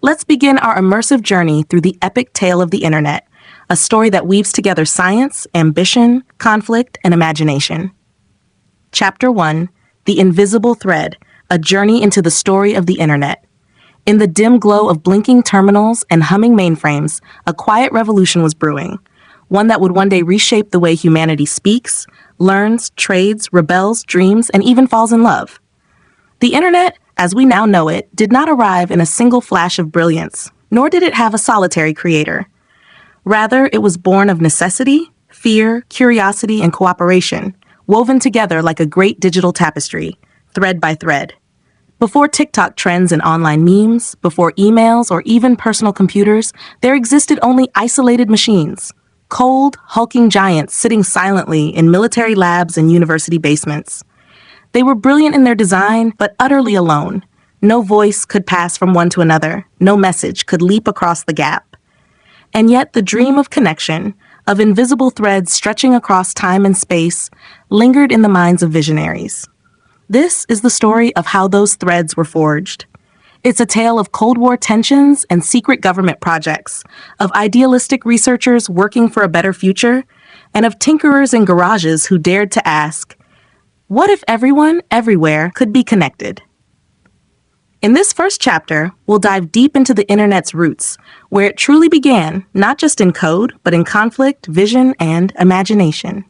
Let's begin our immersive journey through the epic tale of the internet, a story that weaves together science, ambition, conflict, and imagination. Chapter 1, The Invisible Thread, a journey into the story of the internet. In the dim glow of blinking terminals and humming mainframes, a quiet revolution was brewing, one that would one day reshape the way humanity speaks, learns, trades, rebels, dreams, and even falls in love. The internet, as we now know it, did not arrive in a single flash of brilliance, nor did it have a solitary creator. Rather, it was born of necessity, fear, curiosity, and cooperation, woven together like a great digital tapestry, thread by thread. Before TikTok trends and online memes, before emails or even personal computers, there existed only isolated machines, cold, hulking giants sitting silently in military labs and university basements. They were brilliant in their design, but utterly alone. No voice could pass from one to another. No message could leap across the gap. And yet the dream of connection, of invisible threads stretching across time and space, lingered in the minds of visionaries. This is the story of how those threads were forged. It's a tale of Cold War tensions and secret government projects, of idealistic researchers working for a better future, and of tinkerers in garages who dared to ask, what if everyone, everywhere, could be connected? In this first chapter, we'll dive deep into the internet's roots, where it truly began, not just in code, but in conflict, vision, and imagination.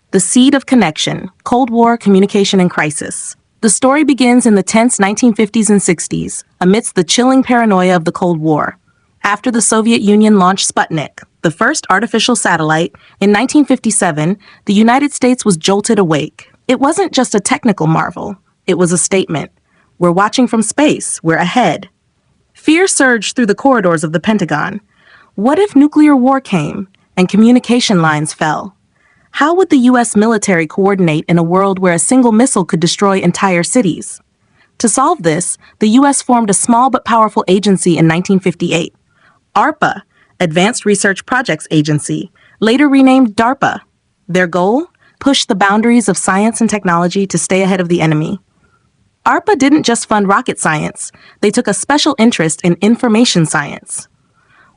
The Seed of Connection, Cold War Communication and Crisis. The story begins in the tense 1950s and 60s, amidst the chilling paranoia of the Cold War. After the Soviet Union launched Sputnik, the first artificial satellite, in 1957, the United States was jolted awake. It wasn't just a technical marvel. It was a statement. We're watching from space. We're ahead. Fear surged through the corridors of the Pentagon. What if nuclear war came and communication lines fell? How would the U.S. military coordinate in a world where a single missile could destroy entire cities? To solve this, the U.S. formed a small but powerful agency in 1958, ARPA, Advanced Research Projects Agency, later renamed DARPA. Their goal? Push the boundaries of science and technology to stay ahead of the enemy. ARPA didn't just fund rocket science. They took a special interest in information science.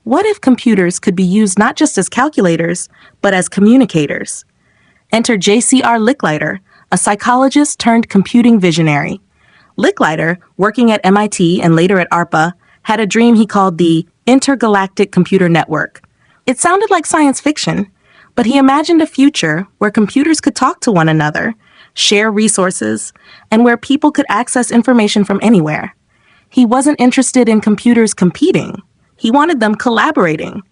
What if computers could be used not just as calculators, but as communicators? Enter J.C.R. Licklider, a psychologist turned computing visionary. Licklider, working at MIT and later at ARPA, had a dream he called the Intergalactic Computer Network. It sounded like science fiction, but he imagined a future where computers could talk to one another, share resources, and where people could access information from anywhere. He wasn't interested in computers competing. He wanted them collaborating.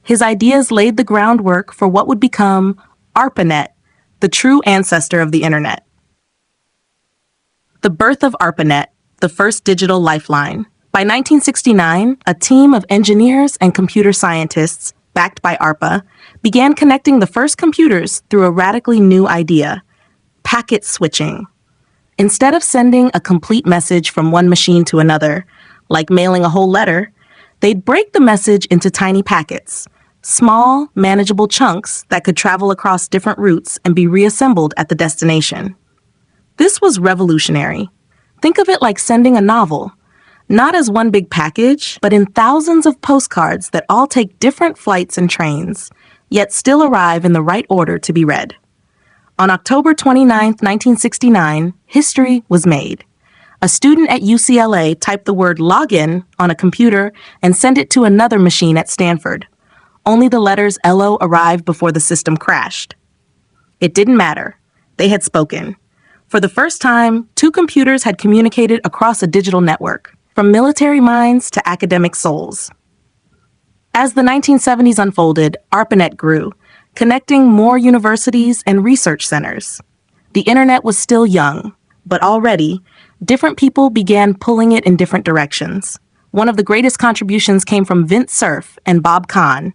His ideas laid the groundwork for what would become ARPANET, the true ancestor of the internet. The birth of ARPANET, the first digital lifeline. By 1969, a team of engineers and computer scientists, backed by ARPA, began connecting the first computers through a radically new idea: packet switching. Instead of sending a complete message from one machine to another, like mailing a whole letter, they'd break the message into tiny packets, small, manageable chunks that could travel across different routes and be reassembled at the destination. This was revolutionary. Think of it like sending a novel, not as one big package, but in thousands of postcards that all take different flights and trains, yet still arrive in the right order to be read. On October 29, 1969, history was made. A student at UCLA typed the word login on a computer and sent it to another machine at Stanford. Only the letters LO arrived before the system crashed. It didn't matter. They had spoken. For the first time, two computers had communicated across a digital network, from military minds to academic souls. As the 1970s unfolded, ARPANET grew, connecting more universities and research centers. The internet was still young, but already, different people began pulling it in different directions. One of the greatest contributions came from Vint Cerf and Bob Kahn,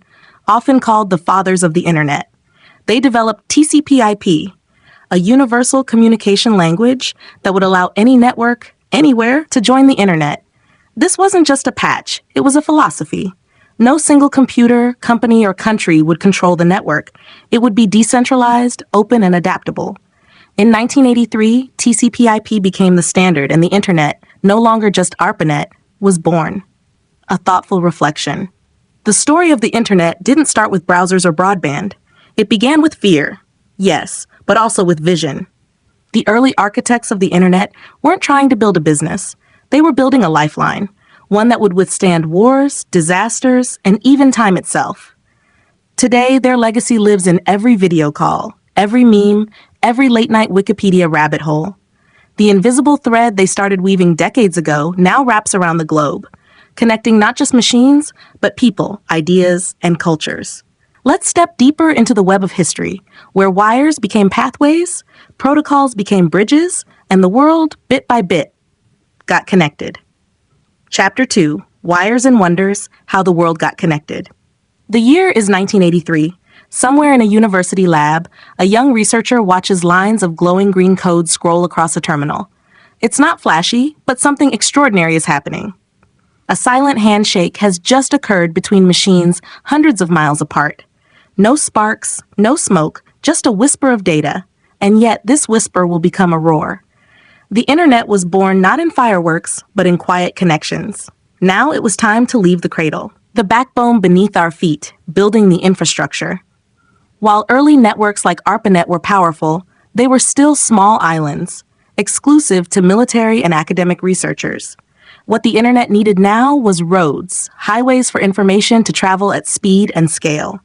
often called the fathers of the internet. They developed TCP/IP, a universal communication language that would allow any network, anywhere, to join the internet. This wasn't just a patch, it was a philosophy. No single computer, company, or country would control the network. It would be decentralized, open, and adaptable. In 1983, TCP/IP became the standard, and the internet, no longer just ARPANET, was born. A thoughtful reflection. The story of the internet didn't start with browsers or broadband. It began with fear, yes, but also with vision. The early architects of the internet weren't trying to build a business. They were building a lifeline, one that would withstand wars, disasters, and even time itself. Today, their legacy lives in every video call, every meme, every late-night Wikipedia rabbit hole. The invisible thread they started weaving decades ago now wraps around the globe, connecting not just machines, but people, ideas, and cultures. Let's step deeper into the web of history, where wires became pathways, protocols became bridges, and the world, bit by bit, got connected. Chapter 2, Wires and Wonders, How the World Got Connected. The year is 1983. Somewhere in a university lab, a young researcher watches lines of glowing green code scroll across a terminal. It's not flashy, but something extraordinary is happening. A silent handshake has just occurred between machines hundreds of miles apart. No sparks, no smoke, just a whisper of data. And yet this whisper will become a roar. The internet was born not in fireworks, but in quiet connections. Now it was time to leave the cradle, the backbone beneath our feet, building the infrastructure. While early networks like ARPANET were powerful, they were still small islands, exclusive to military and academic researchers. What the internet needed now was roads, highways for information to travel at speed and scale.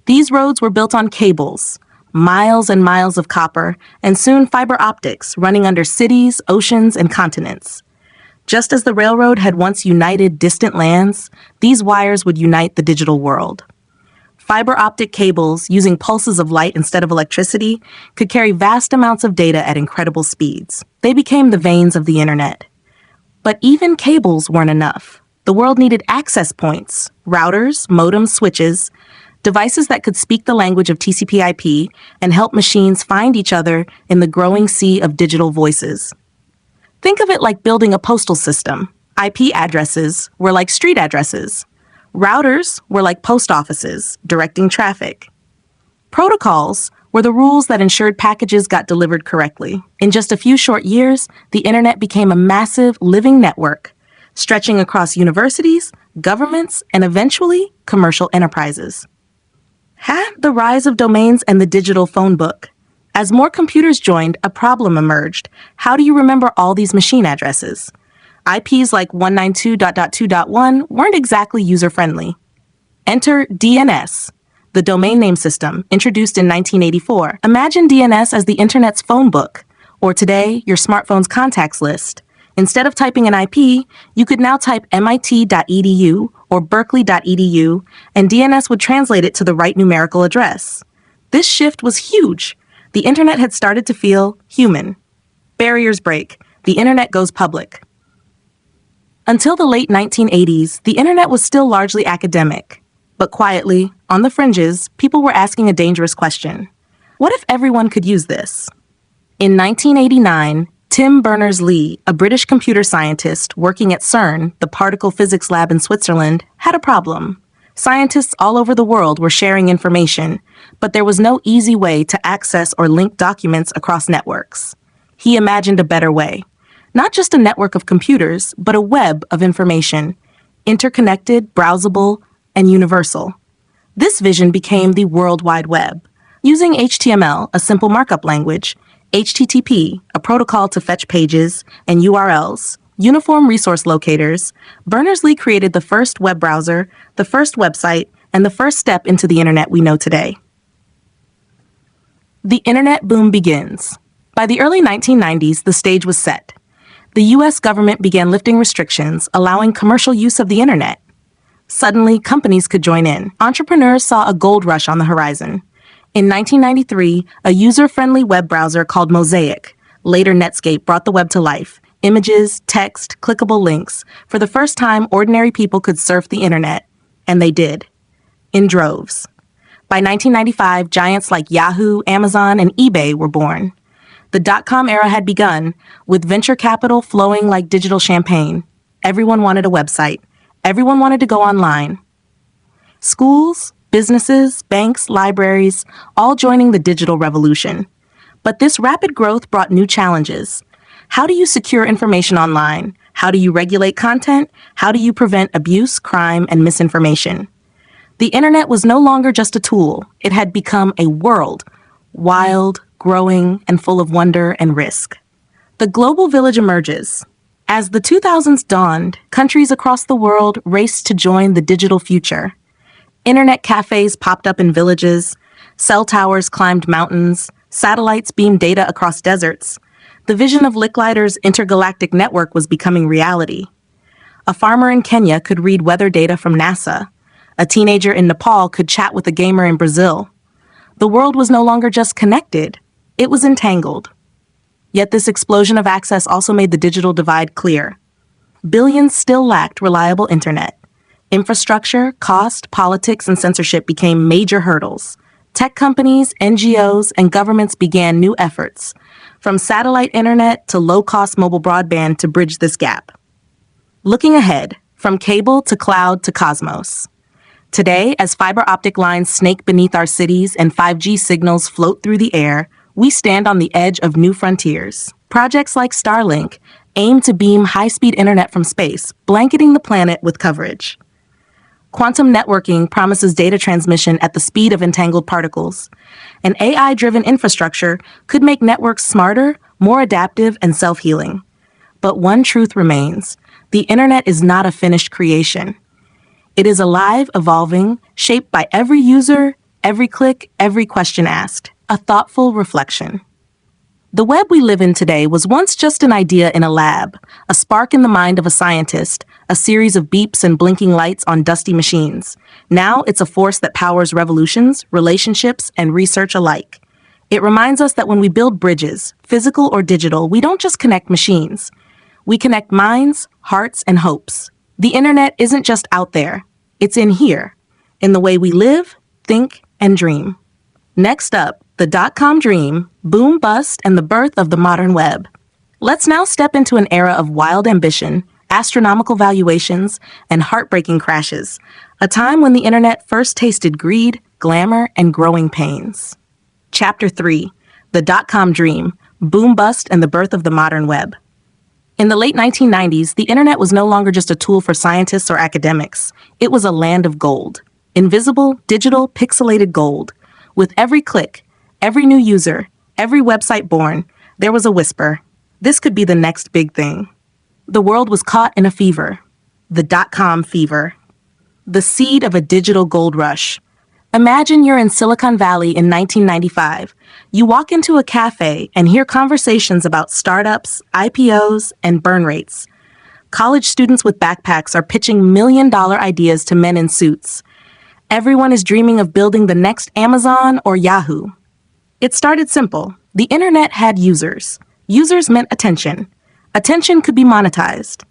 These roads were built on cables, miles and miles of copper, and soon fiber optics running under cities, oceans, and continents. Just as the railroad had once united distant lands, these wires would unite the digital world. Fiber optic cables, using pulses of light instead of electricity, could carry vast amounts of data at incredible speeds. They became the veins of the internet. But even cables weren't enough. The world needed access points, routers, modems, switches, devices that could speak the language of TCP/IP and help machines find each other in the growing sea of digital voices. Think of it like building a postal system. IP addresses were like street addresses. Routers were like post offices, directing traffic. Protocols were the rules that ensured packages got delivered correctly. In just a few short years, the internet became a massive, living network, stretching across universities, governments, and eventually, commercial enterprises. The rise of domains and the digital phone book. As more computers joined, a problem emerged. How do you remember all these machine addresses? IPs like 192.2.1 weren't exactly user-friendly. Enter DNS, the domain name system, introduced in 1984. Imagine DNS as the internet's phone book, or today, your smartphone's contacts list. Instead of typing an IP, you could now type mit.edu or berkeley.edu, and DNS would translate it to the right numerical address. This shift was huge. The internet had started to feel human. Barriers break. The internet goes public. Until the late 1980s, the internet was still largely academic. But quietly, on the fringes, people were asking a dangerous question. What if everyone could use this? In 1989, Tim Berners-Lee, a British computer scientist working at CERN, the particle physics lab in Switzerland, had a problem. Scientists all over the world were sharing information, but there was no easy way to access or link documents across networks. He imagined a better way. Not just a network of computers, but a web of information, interconnected, browsable, and universal. This vision became the World Wide Web. Using HTML, a simple markup language, HTTP, a protocol to fetch pages, and URLs, uniform resource locators, Berners-Lee created the first web browser, the first website, and the first step into the internet we know today. The internet boom begins. By the early 1990s, the stage was set. The U.S. government began lifting restrictions, allowing commercial use of the internet. Suddenly, companies could join in. Entrepreneurs saw a gold rush on the horizon. In 1993, a user-friendly web browser called Mosaic, later Netscape, brought the web to life. Images, text, clickable links. For the first time, ordinary people could surf the internet. And they did. In droves. By 1995, giants like Yahoo, Amazon, and eBay were born. The dot-com era had begun, with venture capital flowing like digital champagne. Everyone wanted a website. Everyone wanted to go online. Schools, businesses, banks, libraries, all joining the digital revolution. But this rapid growth brought new challenges. How do you secure information online? How do you regulate content? How do you prevent abuse, crime, and misinformation? The internet was no longer just a tool. It had become a world, wild, growing, and full of wonder and risk. The global village emerges. As the 2000s dawned, countries across the world raced to join the digital future. Internet cafes popped up in villages, cell towers climbed mountains, satellites beamed data across deserts. The vision of Licklider's intergalactic network was becoming reality. A farmer in Kenya could read weather data from NASA. A teenager in Nepal could chat with a gamer in Brazil. The world was no longer just connected, it was entangled. Yet this explosion of access also made the digital divide clear. Billions still lacked reliable internet. Infrastructure, cost, politics, and censorship became major hurdles. Tech companies, NGOs, and governments began new efforts, from satellite internet to low-cost mobile broadband to bridge this gap. Looking ahead, from cable to cloud to cosmos. Today, as fiber optic lines snake beneath our cities and 5G signals float through the air, we stand on the edge of new frontiers. Projects like Starlink aim to beam high-speed internet from space, blanketing the planet with coverage. Quantum networking promises data transmission at the speed of entangled particles. An AI-driven infrastructure could make networks smarter, more adaptive, and self-healing. But one truth remains: the internet is not a finished creation. It is alive, evolving, shaped by every user, every click, every question asked. A thoughtful reflection. The web we live in today was once just an idea in a lab, a spark in the mind of a scientist, a series of beeps and blinking lights on dusty machines. Now it's a force that powers revolutions, relationships, and research alike. It reminds us that when we build bridges, physical or digital, we don't just connect machines. We connect minds, hearts, and hopes. The internet isn't just out there. It's in here, in the way we live, think, and dream. Next up, the dot-com dream, boom bust, and the birth of the modern web. Let's now step into an era of wild ambition, astronomical valuations, and heartbreaking crashes, a time when the internet first tasted greed, glamour, and growing pains. Chapter 3, the dot-com dream, boom bust, and the birth of the modern web. In the late 1990s, the internet was no longer just a tool for scientists or academics. It was a land of gold. Invisible, digital, pixelated gold. With every click, every new user, every website born, there was a whisper. This could be the next big thing. The world was caught in a fever. The dot-com fever. The seed of a digital gold rush. Imagine you're in Silicon Valley in 1995. You walk into a cafe and hear conversations about startups, IPOs, and burn rates. College students with backpacks are pitching million-dollar ideas to men in suits. Everyone is dreaming of building the next Amazon or Yahoo. It started simple. The internet had users. Users meant attention. Attention could be monetized.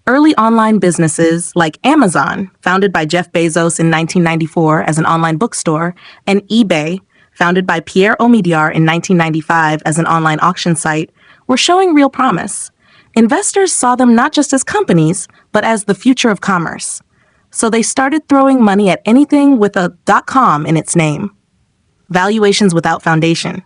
Early online businesses like Amazon, founded by Jeff Bezos in 1994 as an online bookstore, and eBay, founded by Pierre Omidyar in 1995 as an online auction site, were showing real promise. Investors saw them not just as companies, but as the future of commerce. So they started throwing money at anything with a .com in its name. Valuations without foundation.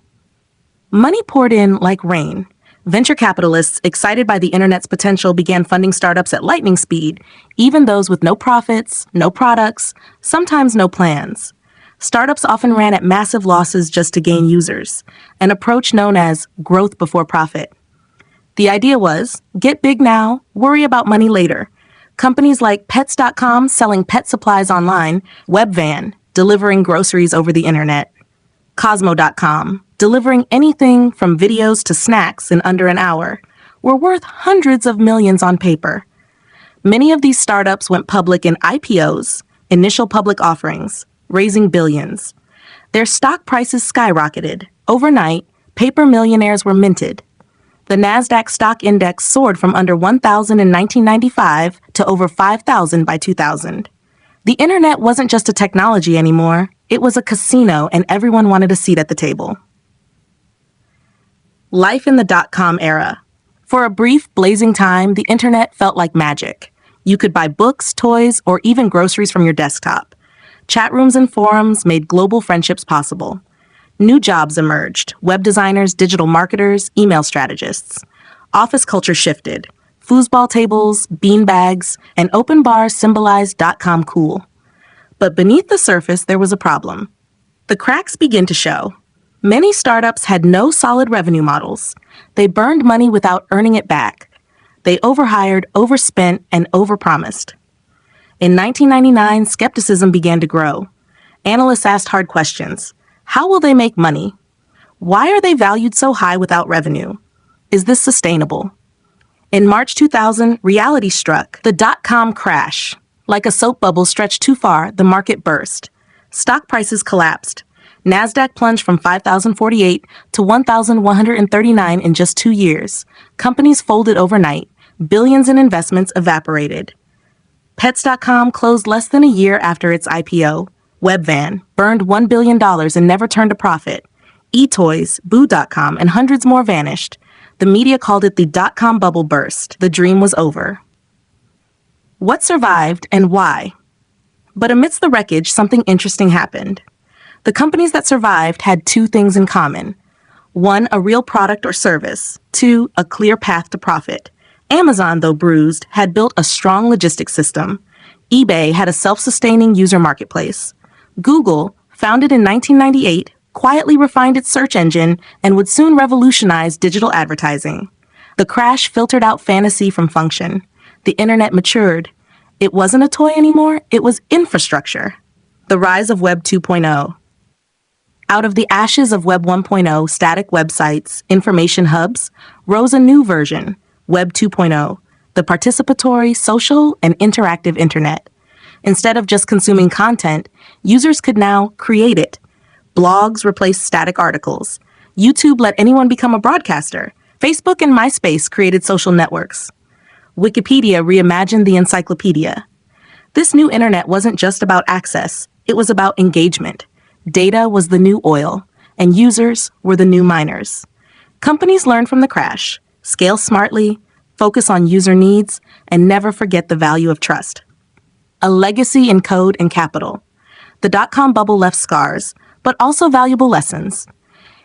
Money poured in like rain. Venture capitalists, excited by the internet's potential, began funding startups at lightning speed, even those with no profits, no products, sometimes no plans. Startups often ran at massive losses just to gain users, an approach known as growth before profit. The idea was, get big now, worry about money later. Companies like Pets.com selling pet supplies online, Webvan delivering groceries over the internet, Cosmo.com delivering anything from videos to snacks in under an hour, were worth hundreds of millions on paper. Many of these startups went public in IPOs, initial public offerings, raising billions. Their stock prices skyrocketed. Overnight, paper millionaires were minted. The NASDAQ stock index soared from under 1,000 in 1995 to over 5,000 by 2000. The internet wasn't just a technology anymore. It was a casino, and everyone wanted a seat at the table. Life in the dot-com era. For a brief, blazing time, the internet felt like magic. You could buy books, toys, or even groceries from your desktop. Chat rooms and forums made global friendships possible. New jobs emerged: web designers, digital marketers, email strategists. Office culture shifted. Foosball tables, beanbags, and open bars symbolized .com cool. But beneath the surface, there was a problem. The cracks begin to show. Many startups had no solid revenue models. They burned money without earning it back. They overhired, overspent, and overpromised. In 1999, skepticism began to grow. Analysts asked hard questions. How will they make money? Why are they valued so high without revenue? Is this sustainable? In March 2000, reality struck. The dot-com crash. Like a soap bubble stretched too far, the market burst. Stock prices collapsed. NASDAQ plunged from 5,048 to 1,139 in just 2 years. Companies folded overnight. Billions in investments evaporated. Pets.com closed less than a year after its IPO. Webvan burned $1 billion and never turned a profit. eToys, Boo.com, and hundreds more vanished. The media called it the dot-com bubble burst. The dream was over. What survived and why? But amidst the wreckage, something interesting happened. The companies that survived had 2 things in common. 1, a real product or service. 2, a clear path to profit. Amazon, though bruised, had built a strong logistics system. eBay had a self-sustaining user marketplace. Google, founded in 1998, quietly refined its search engine and would soon revolutionize digital advertising. The crash filtered out fantasy from function. The internet matured. It wasn't a toy anymore, it was infrastructure. The rise of Web 2.0. Out of the ashes of Web 1.0, static websites, information hubs, rose a new version, Web 2.0, the participatory, social, and interactive internet. Instead of just consuming content, users could now create it. Blogs replaced static articles. YouTube let anyone become a broadcaster. Facebook and MySpace created social networks. Wikipedia reimagined the encyclopedia. This new internet wasn't just about access, it was about engagement. Data was the new oil, and users were the new miners. Companies learned from the crash, scale smartly, focus on user needs, and never forget the value of trust. A legacy in code and capital. The dot-com bubble left scars, but also valuable lessons.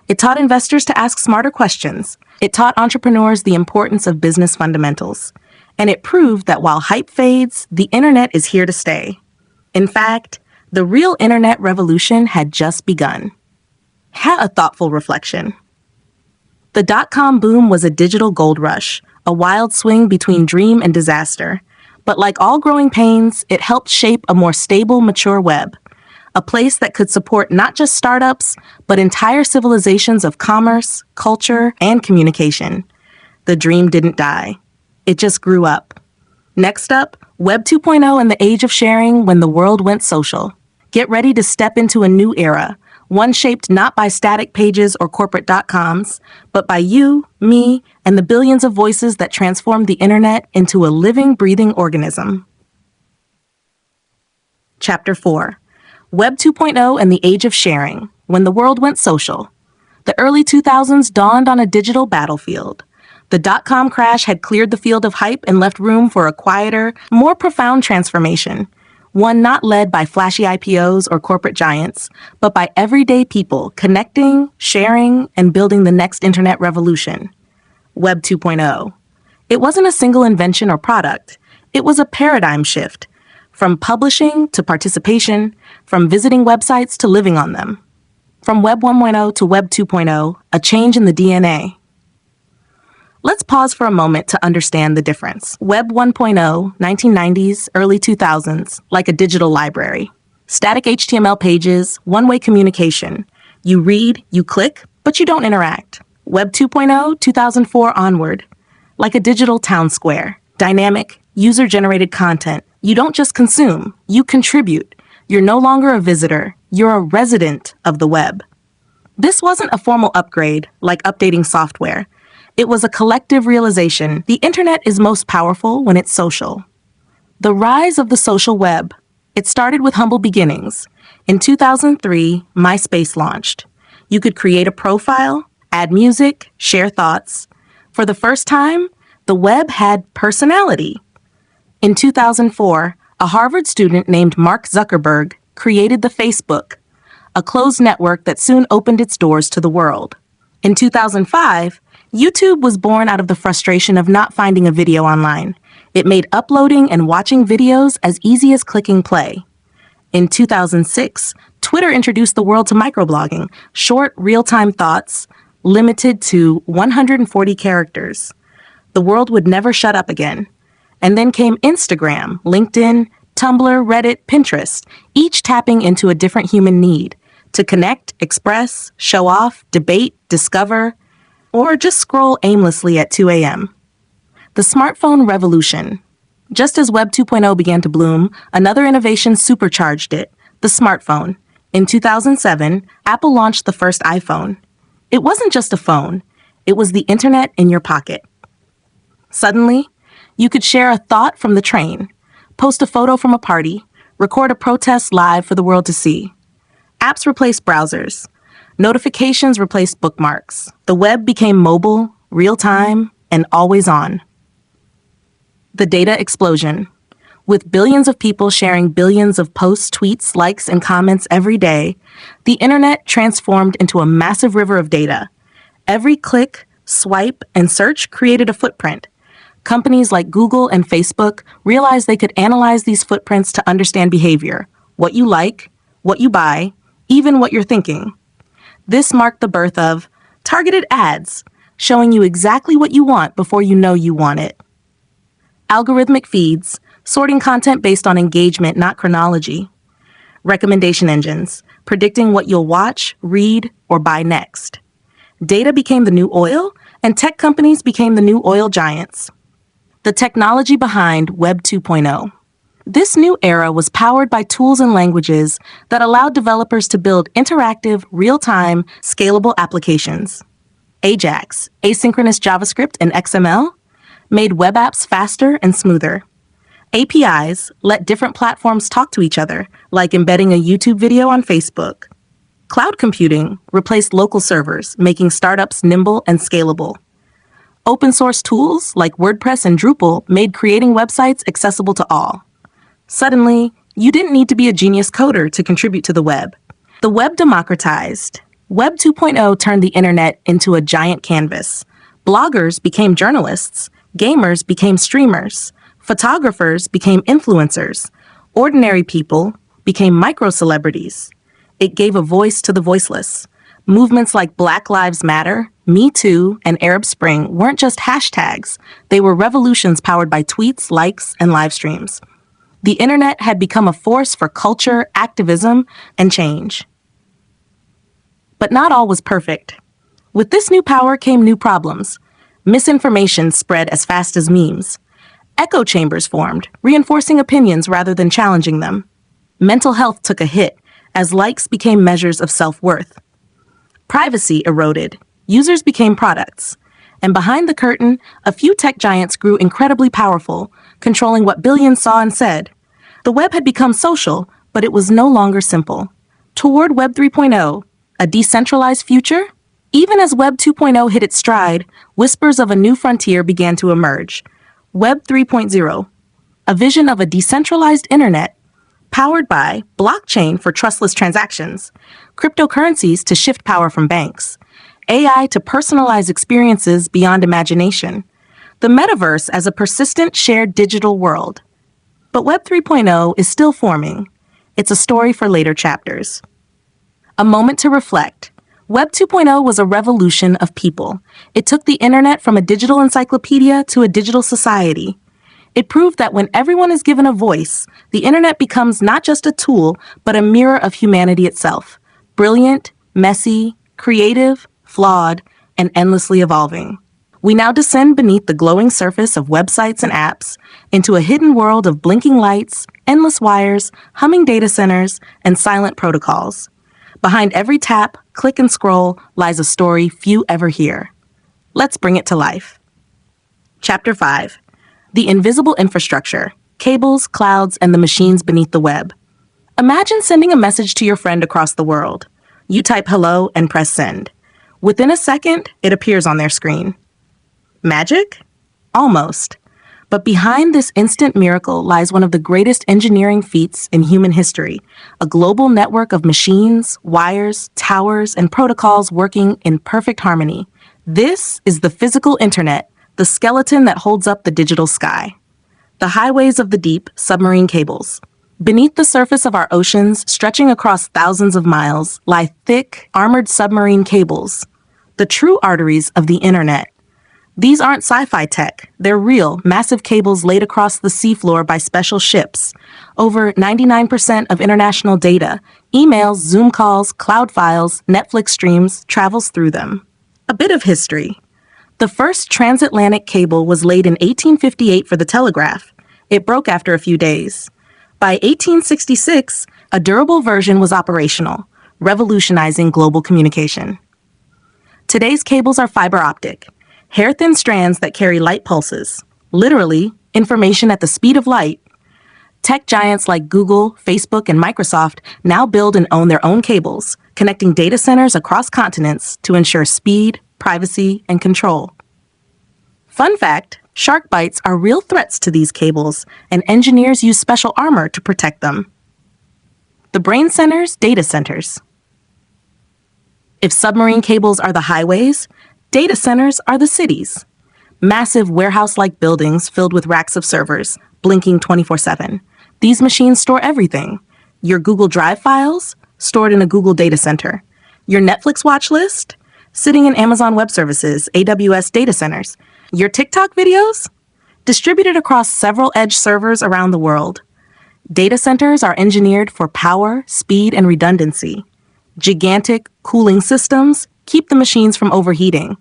It taught investors to ask smarter questions. It taught entrepreneurs the importance of business fundamentals. And it proved that while hype fades, the internet is here to stay. In fact, the real internet revolution had just begun. Have a thoughtful reflection. The dot-com boom was a digital gold rush, a wild swing between dream and disaster. But like all growing pains, it helped shape a more stable, mature web. A place that could support not just startups, but entire civilizations of commerce, culture, and communication. The dream didn't die. It just grew up. Next up, Web 2.0 and the age of sharing when the world went social. Get ready to step into a new era, one shaped not by static pages or corporate .coms, but by you, me, and the billions of voices that transformed the internet into a living, breathing organism. Chapter 4. Web 2.0 and the age of sharing, when the world went social. The early 2000s dawned on a digital battlefield. The dot-com crash had cleared the field of hype and left room for a quieter, more profound transformation. One not led by flashy IPOs or corporate giants, but by everyday people connecting, sharing, and building the next internet revolution. Web 2.0. It wasn't a single invention or product. It was a paradigm shift. From publishing to participation, from visiting websites to living on them. From Web 1.0 to Web 2.0, a change in the DNA. Let's pause for a moment to understand the difference. Web 1.0, 1990s, early 2000s, like a digital library. Static HTML pages, one-way communication. You read, you click, but you don't interact. Web 2.0, 2004 onward, like a digital town square. Dynamic, user-generated content. You don't just consume, you contribute. You're no longer a visitor, you're a resident of the web. This wasn't a formal upgrade, like updating software. It was a collective realization the internet is most powerful when it's social. The rise of the social web. It started with humble beginnings. In 2003, MySpace launched. You could create a profile, add music, share thoughts. For the first time, the web had personality. In 2004, a Harvard student named Mark Zuckerberg created the Facebook, a closed network that soon opened its doors to the world. In 2005, YouTube was born out of the frustration of not finding a video online. It made uploading and watching videos as easy as clicking play. In 2006, Twitter introduced the world to microblogging, short, real-time thoughts, limited to 140 characters. The world would never shut up again. And then came Instagram, LinkedIn, Tumblr, Reddit, Pinterest, each tapping into a different human need to connect, express, show off, debate, discover, or just scroll aimlessly at 2 a.m. The smartphone revolution. Just as Web 2.0 began to bloom, another innovation supercharged it, the smartphone. In 2007, Apple launched the first iPhone. It wasn't just a phone, it was the internet in your pocket. Suddenly, you could share a thought from the train, post a photo from a party, record a protest live for the world to see. Apps replaced browsers. Notifications replaced bookmarks. The web became mobile, real-time, and always on. The data explosion. With billions of people sharing billions of posts, tweets, likes, and comments every day, the internet transformed into a massive river of data. Every click, swipe, and search created a footprint. Companies like Google and Facebook realized they could analyze these footprints to understand behavior, what you like, what you buy, even what you're thinking. This marked the birth of targeted ads, showing you exactly what you want before you know you want it. Algorithmic feeds, sorting content based on engagement, not chronology. Recommendation engines, predicting what you'll watch, read, or buy next. Data became the new oil, and tech companies became the new oil giants. The technology behind Web 2.0. This new era was powered by tools and languages that allowed developers to build interactive, real-time, scalable applications. AJAX, asynchronous JavaScript and XML, made web apps faster and smoother. APIs let different platforms talk to each other, like embedding a YouTube video on Facebook. Cloud computing replaced local servers, making startups nimble and scalable. Open source tools like WordPress and Drupal made creating websites accessible to all. Suddenly, you didn't need to be a genius coder to contribute to the web. The web democratized. Web 2.0 turned the internet into a giant canvas. Bloggers became journalists. Gamers became streamers. Photographers became influencers. Ordinary people became micro-celebrities. It gave a voice to the voiceless. Movements like Black Lives Matter, Me Too, and Arab Spring weren't just hashtags. They were revolutions powered by tweets, likes, and live streams. The internet had become a force for culture, activism, and change. But not all was perfect. With this new power came new problems. Misinformation spread as fast as memes. Echo chambers formed, reinforcing opinions rather than challenging them. Mental health took a hit as likes became measures of self-worth. Privacy eroded. Users became products. And behind the curtain, a few tech giants grew incredibly powerful, controlling what billions saw and said. The web had become social, but it was no longer simple. Toward Web 3.0, a decentralized future? Even as Web 2.0 hit its stride, whispers of a new frontier began to emerge. Web 3.0, a vision of a decentralized internet powered by blockchain for trustless transactions, cryptocurrencies to shift power from banks, AI to personalize experiences beyond imagination, the metaverse as a persistent shared digital world. But Web 3.0 is still forming. It's a story for later chapters. A moment to reflect. Web 2.0 was a revolution of people. It took the internet from a digital encyclopedia to a digital society. It proved that when everyone is given a voice, the internet becomes not just a tool, but a mirror of humanity itself. Brilliant, messy, creative, flawed, and endlessly evolving. We now descend beneath the glowing surface of websites and apps into a hidden world of blinking lights, endless wires, humming data centers, and silent protocols. Behind every tap, click, and scroll lies a story few ever hear. Let's bring it to life. Chapter 5. The invisible infrastructure, cables, clouds, and the machines beneath the web. Imagine sending a message to your friend across the world. You type hello and press send. Within a second, it appears on their screen. Magic? Almost. But behind this instant miracle lies one of the greatest engineering feats in human history, a global network of machines, wires, towers, and protocols working in perfect harmony. This is the physical internet, the skeleton that holds up the digital sky. The highways of the deep, submarine cables. Beneath the surface of our oceans, stretching across thousands of miles, lie thick, armored submarine cables, the true arteries of the internet. These aren't sci-fi tech. They're real, massive cables laid across the seafloor by special ships. Over 99% of international data, emails, Zoom calls, cloud files, Netflix streams, travels through them. A bit of history. The first transatlantic cable was laid in 1858 for the telegraph. It broke after a few days. By 1866, a durable version was operational, revolutionizing global communication. Today's cables are fiber optic, hair-thin strands that carry light pulses, literally, information at the speed of light. Tech giants like Google, Facebook, and Microsoft now build and own their own cables, connecting data centers across continents to ensure speed, privacy, and control. Fun fact, shark bites are real threats to these cables, and engineers use special armor to protect them. The brain centers, data centers. If submarine cables are the highways, data centers are the cities. Massive warehouse-like buildings filled with racks of servers, blinking 24/7. These machines store everything. Your Google Drive files, stored in a Google data center. Your Netflix watch list, sitting in Amazon Web Services, AWS data centers. Your TikTok videos, distributed across several edge servers around the world. Data centers are engineered for power, speed, and redundancy. Gigantic cooling systems keep the machines from overheating.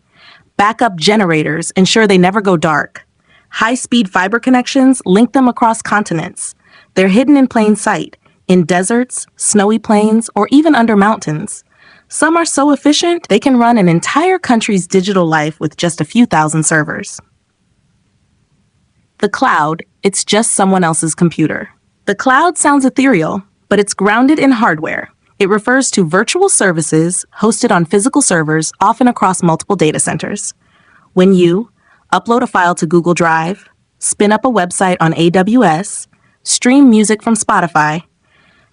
Backup generators ensure they never go dark. High-speed fiber connections link them across continents. They're hidden in plain sight, in deserts, snowy plains, or even under mountains. Some are so efficient, they can run an entire country's digital life with just a few thousand servers. The cloud, it's just someone else's computer. The cloud sounds ethereal, but it's grounded in hardware. It refers to virtual services hosted on physical servers, often across multiple data centers. When you upload a file to Google Drive, spin up a website on AWS, stream music from Spotify,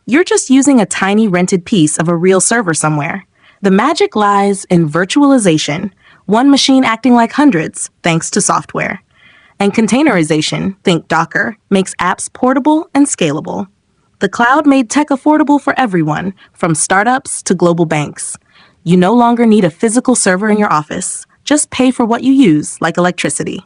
you're just using a tiny rented piece of a real server somewhere. The magic lies in virtualization, one machine acting like hundreds, thanks to software. And containerization, think Docker, makes apps portable and scalable. The cloud made tech affordable for everyone, from startups to global banks. You no longer need a physical server in your office. Just pay for what you use, like electricity.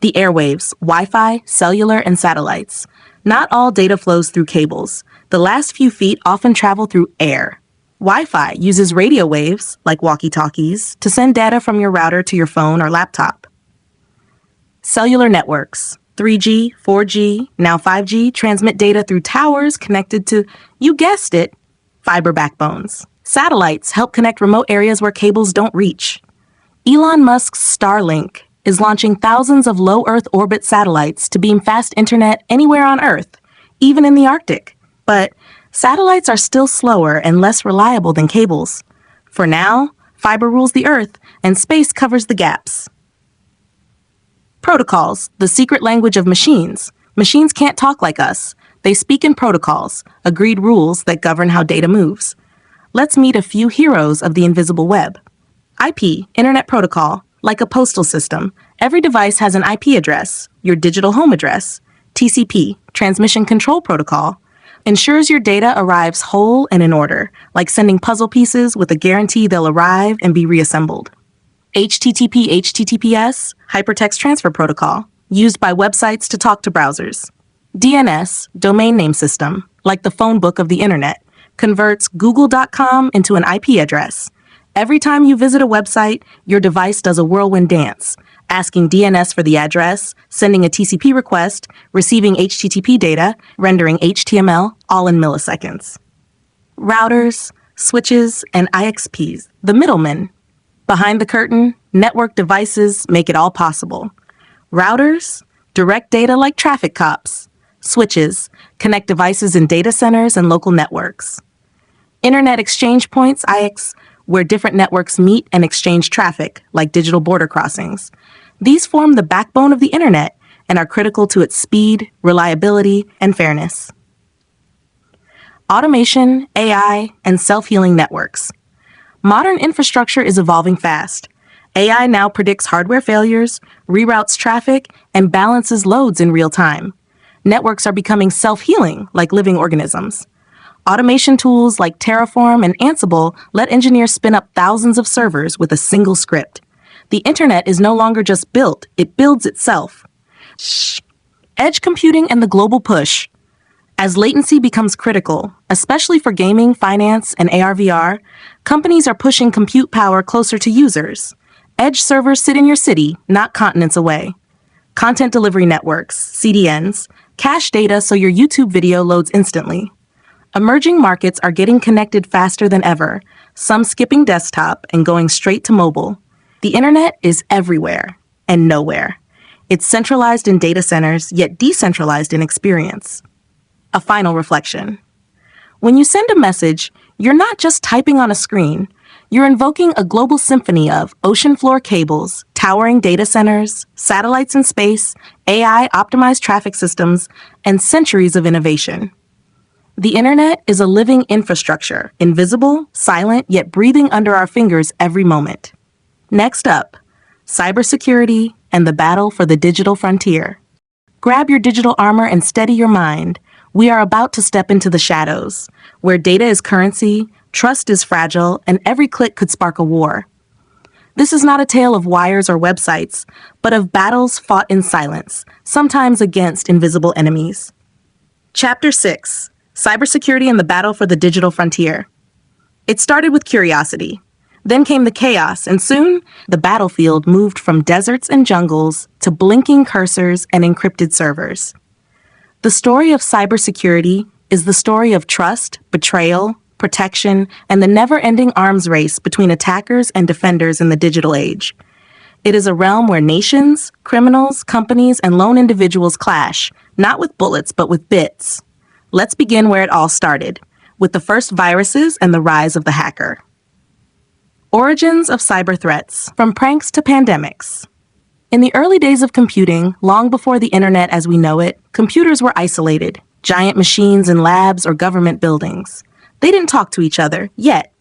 The airwaves, Wi-Fi, cellular, and satellites. Not all data flows through cables. The last few feet often travel through air. Wi-Fi uses radio waves, like walkie-talkies, to send data from your router to your phone or laptop. Cellular networks. 3G, 4G, now 5G transmit data through towers connected to, you guessed it, fiber backbones. Satellites help connect remote areas where cables don't reach. Elon Musk's Starlink is launching thousands of low Earth orbit satellites to beam fast internet anywhere on Earth, even in the Arctic. But satellites are still slower and less reliable than cables. For now, fiber rules the Earth and space covers the gaps. Protocols, the secret language of machines. Machines can't talk like us. They speak in protocols, agreed rules that govern how data moves. Let's meet a few heroes of the invisible web. IP, Internet Protocol, like a postal system. Every device has an IP address, your digital home address. TCP, Transmission Control Protocol, ensures your data arrives whole and in order, like sending puzzle pieces with a guarantee they'll arrive and be reassembled. HTTP/HTTPS, Hypertext Transfer Protocol, used by websites to talk to browsers. DNS, Domain Name System, like the phone book of the internet, converts google.com into an IP address. Every time you visit a website, your device does a whirlwind dance, asking DNS for the address, sending a TCP request, receiving HTTP data, rendering HTML, all in milliseconds. Routers, switches, and IXPs, the middlemen. Behind the curtain, network devices make it all possible. Routers direct data like traffic cops. Switches connect devices in data centers and local networks. Internet exchange points, IX, where different networks meet and exchange traffic, like digital border crossings. These form the backbone of the internet and are critical to its speed, reliability, and fairness. Automation, AI, and self-healing networks. Modern infrastructure is evolving fast. AI now predicts hardware failures, reroutes traffic, and balances loads in real time. Networks are becoming self-healing, like living organisms. Automation tools like Terraform and Ansible let engineers spin up thousands of servers with a single script. The internet is no longer just built, it builds itself. Edge computing and the global push. As latency becomes critical, especially for gaming, finance, and AR/VR, companies are pushing compute power closer to users. Edge servers sit in your city, not continents away. Content delivery networks, CDNs, cache data so your YouTube video loads instantly. Emerging markets are getting connected faster than ever, some skipping desktop and going straight to mobile. The internet is everywhere and nowhere. It's centralized in data centers, yet decentralized in experience. A final reflection. When you send a message, you're not just typing on a screen. You're invoking a global symphony of ocean floor cables, towering data centers, satellites in space, AI-optimized traffic systems, and centuries of innovation. The internet is a living infrastructure, invisible, silent, yet breathing under our fingers every moment. Next up, cybersecurity and the battle for the digital frontier. Grab your digital armor and steady your mind. We are about to step into the shadows, where data is currency, trust is fragile, and every click could spark a war. This is not a tale of wires or websites, but of battles fought in silence, sometimes against invisible enemies. Chapter 6: Cybersecurity and the Battle for the Digital Frontier. It started with curiosity. Then came the chaos, and soon, the battlefield moved from deserts and jungles to blinking cursors and encrypted servers. The story of cybersecurity is the story of trust, betrayal, protection, and the never-ending arms race between attackers and defenders in the digital age. It is a realm where nations, criminals, companies, and lone individuals clash, not with bullets, but with bits. Let's begin where it all started, with the first viruses and the rise of the hacker. Origins of cyber threats, from pranks to pandemics. In the early days of computing, long before the internet as we know it, computers were isolated, giant machines in labs or government buildings. They didn't talk to each other, yet.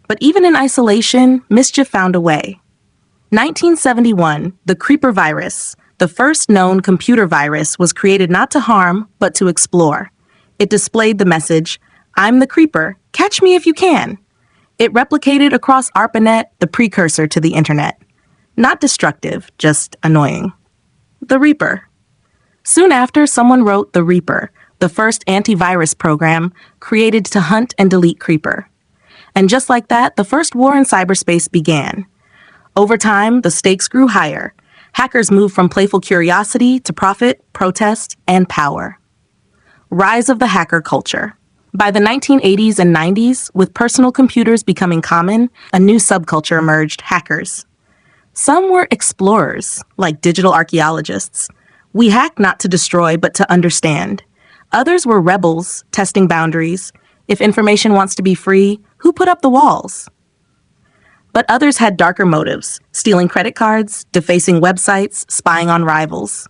But even in isolation, mischief found a way. 1971, the Creeper virus, the first known computer virus, was created not to harm, but to explore. It displayed the message, "I'm the Creeper, catch me if you can." It replicated across ARPANET, the precursor to the internet. Not destructive, just annoying. The Reaper. Soon after, someone wrote The Reaper, the first antivirus program created to hunt and delete Creeper. And just like that, the first war in cyberspace began. Over time, the stakes grew higher. Hackers moved from playful curiosity to profit, protest, and power. Rise of the hacker culture. By the 1980s and 90s, with personal computers becoming common, a new subculture emerged, hackers. Some were explorers, like digital archaeologists. We hack not to destroy, but to understand. Others were rebels, testing boundaries. If information wants to be free, who put up the walls? But others had darker motives, stealing credit cards, defacing websites, spying on rivals.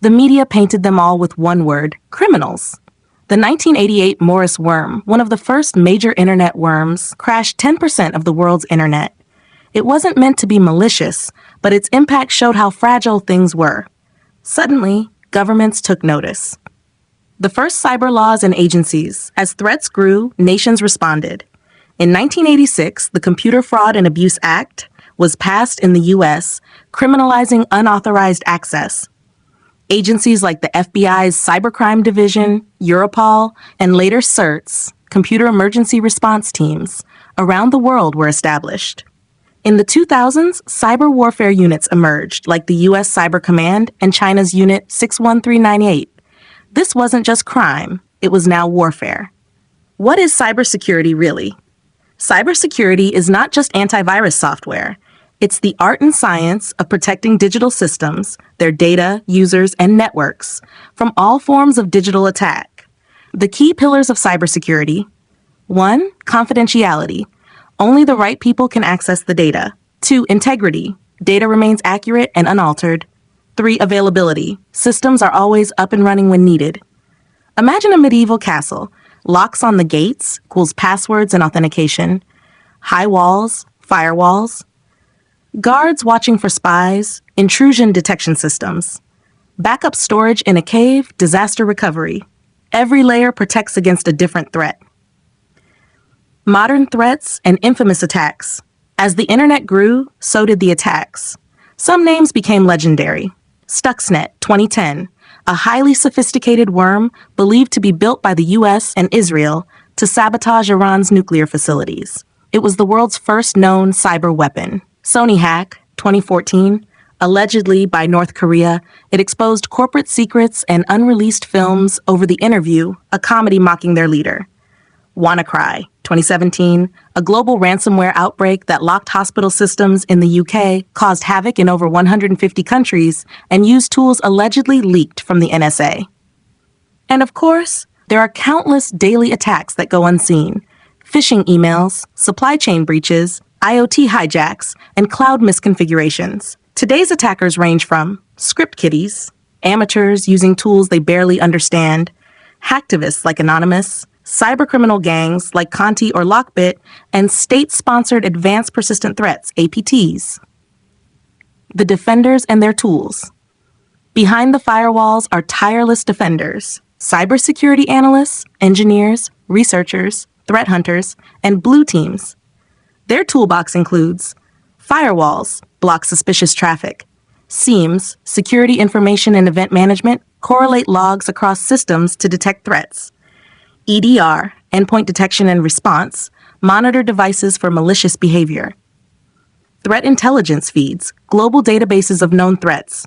The media painted them all with one word, criminals. The 1988 Morris worm, one of the first major internet worms, crashed 10% of the world's internet. It wasn't meant to be malicious, but its impact showed how fragile things were. Suddenly, governments took notice. The first cyber laws and agencies. As threats grew, nations responded. In 1986, the Computer Fraud and Abuse Act was passed in the U.S., criminalizing unauthorized access. Agencies like the FBI's Cybercrime Division, Europol, and later CERTs, Computer Emergency Response Teams, around the world were established. In the 2000s, cyber warfare units emerged, like the U.S. Cyber Command and China's Unit 61398. This wasn't just crime, it was now warfare. What is cybersecurity really? Cybersecurity is not just antivirus software. It's the art and science of protecting digital systems, their data, users, and networks from all forms of digital attack. The key pillars of cybersecurity: 1. Confidentiality. Only the right people can access the data. 2. Integrity. Data remains accurate and unaltered. 3. Availability. Systems are always up and running when needed. Imagine a medieval castle. Locks on the gates equals passwords and authentication. High walls, firewalls. Guards watching for spies, intrusion detection systems. Backup storage in a cave, disaster recovery. Every layer protects against a different threat. Modern threats and infamous attacks. As the internet grew, so did the attacks. Some names became legendary. Stuxnet, 2010, a highly sophisticated worm believed to be built by the US and Israel to sabotage Iran's nuclear facilities. It was the world's first known cyber weapon. Sony Hack, 2014, allegedly by North Korea, it exposed corporate secrets and unreleased films over The Interview, a comedy mocking their leader. WannaCry, 2017, a global ransomware outbreak that locked hospital systems in the UK, caused havoc in over 150 countries, and used tools allegedly leaked from the NSA. And of course, there are countless daily attacks that go unseen. Phishing emails, supply chain breaches, IoT hijacks, and cloud misconfigurations. Today's attackers range from script kiddies, amateurs using tools they barely understand, hacktivists like Anonymous, cybercriminal gangs like Conti or Lockbit, and state-sponsored advanced persistent threats, APTs. The defenders and their tools. Behind the firewalls are tireless defenders, cybersecurity analysts, engineers, researchers, threat hunters, and blue teams. Their toolbox includes firewalls, block suspicious traffic; SIEMs, security information and event management, correlate logs across systems to detect threats; EDR, endpoint detection and response, monitor devices for malicious behavior; threat intelligence feeds, global databases of known threats;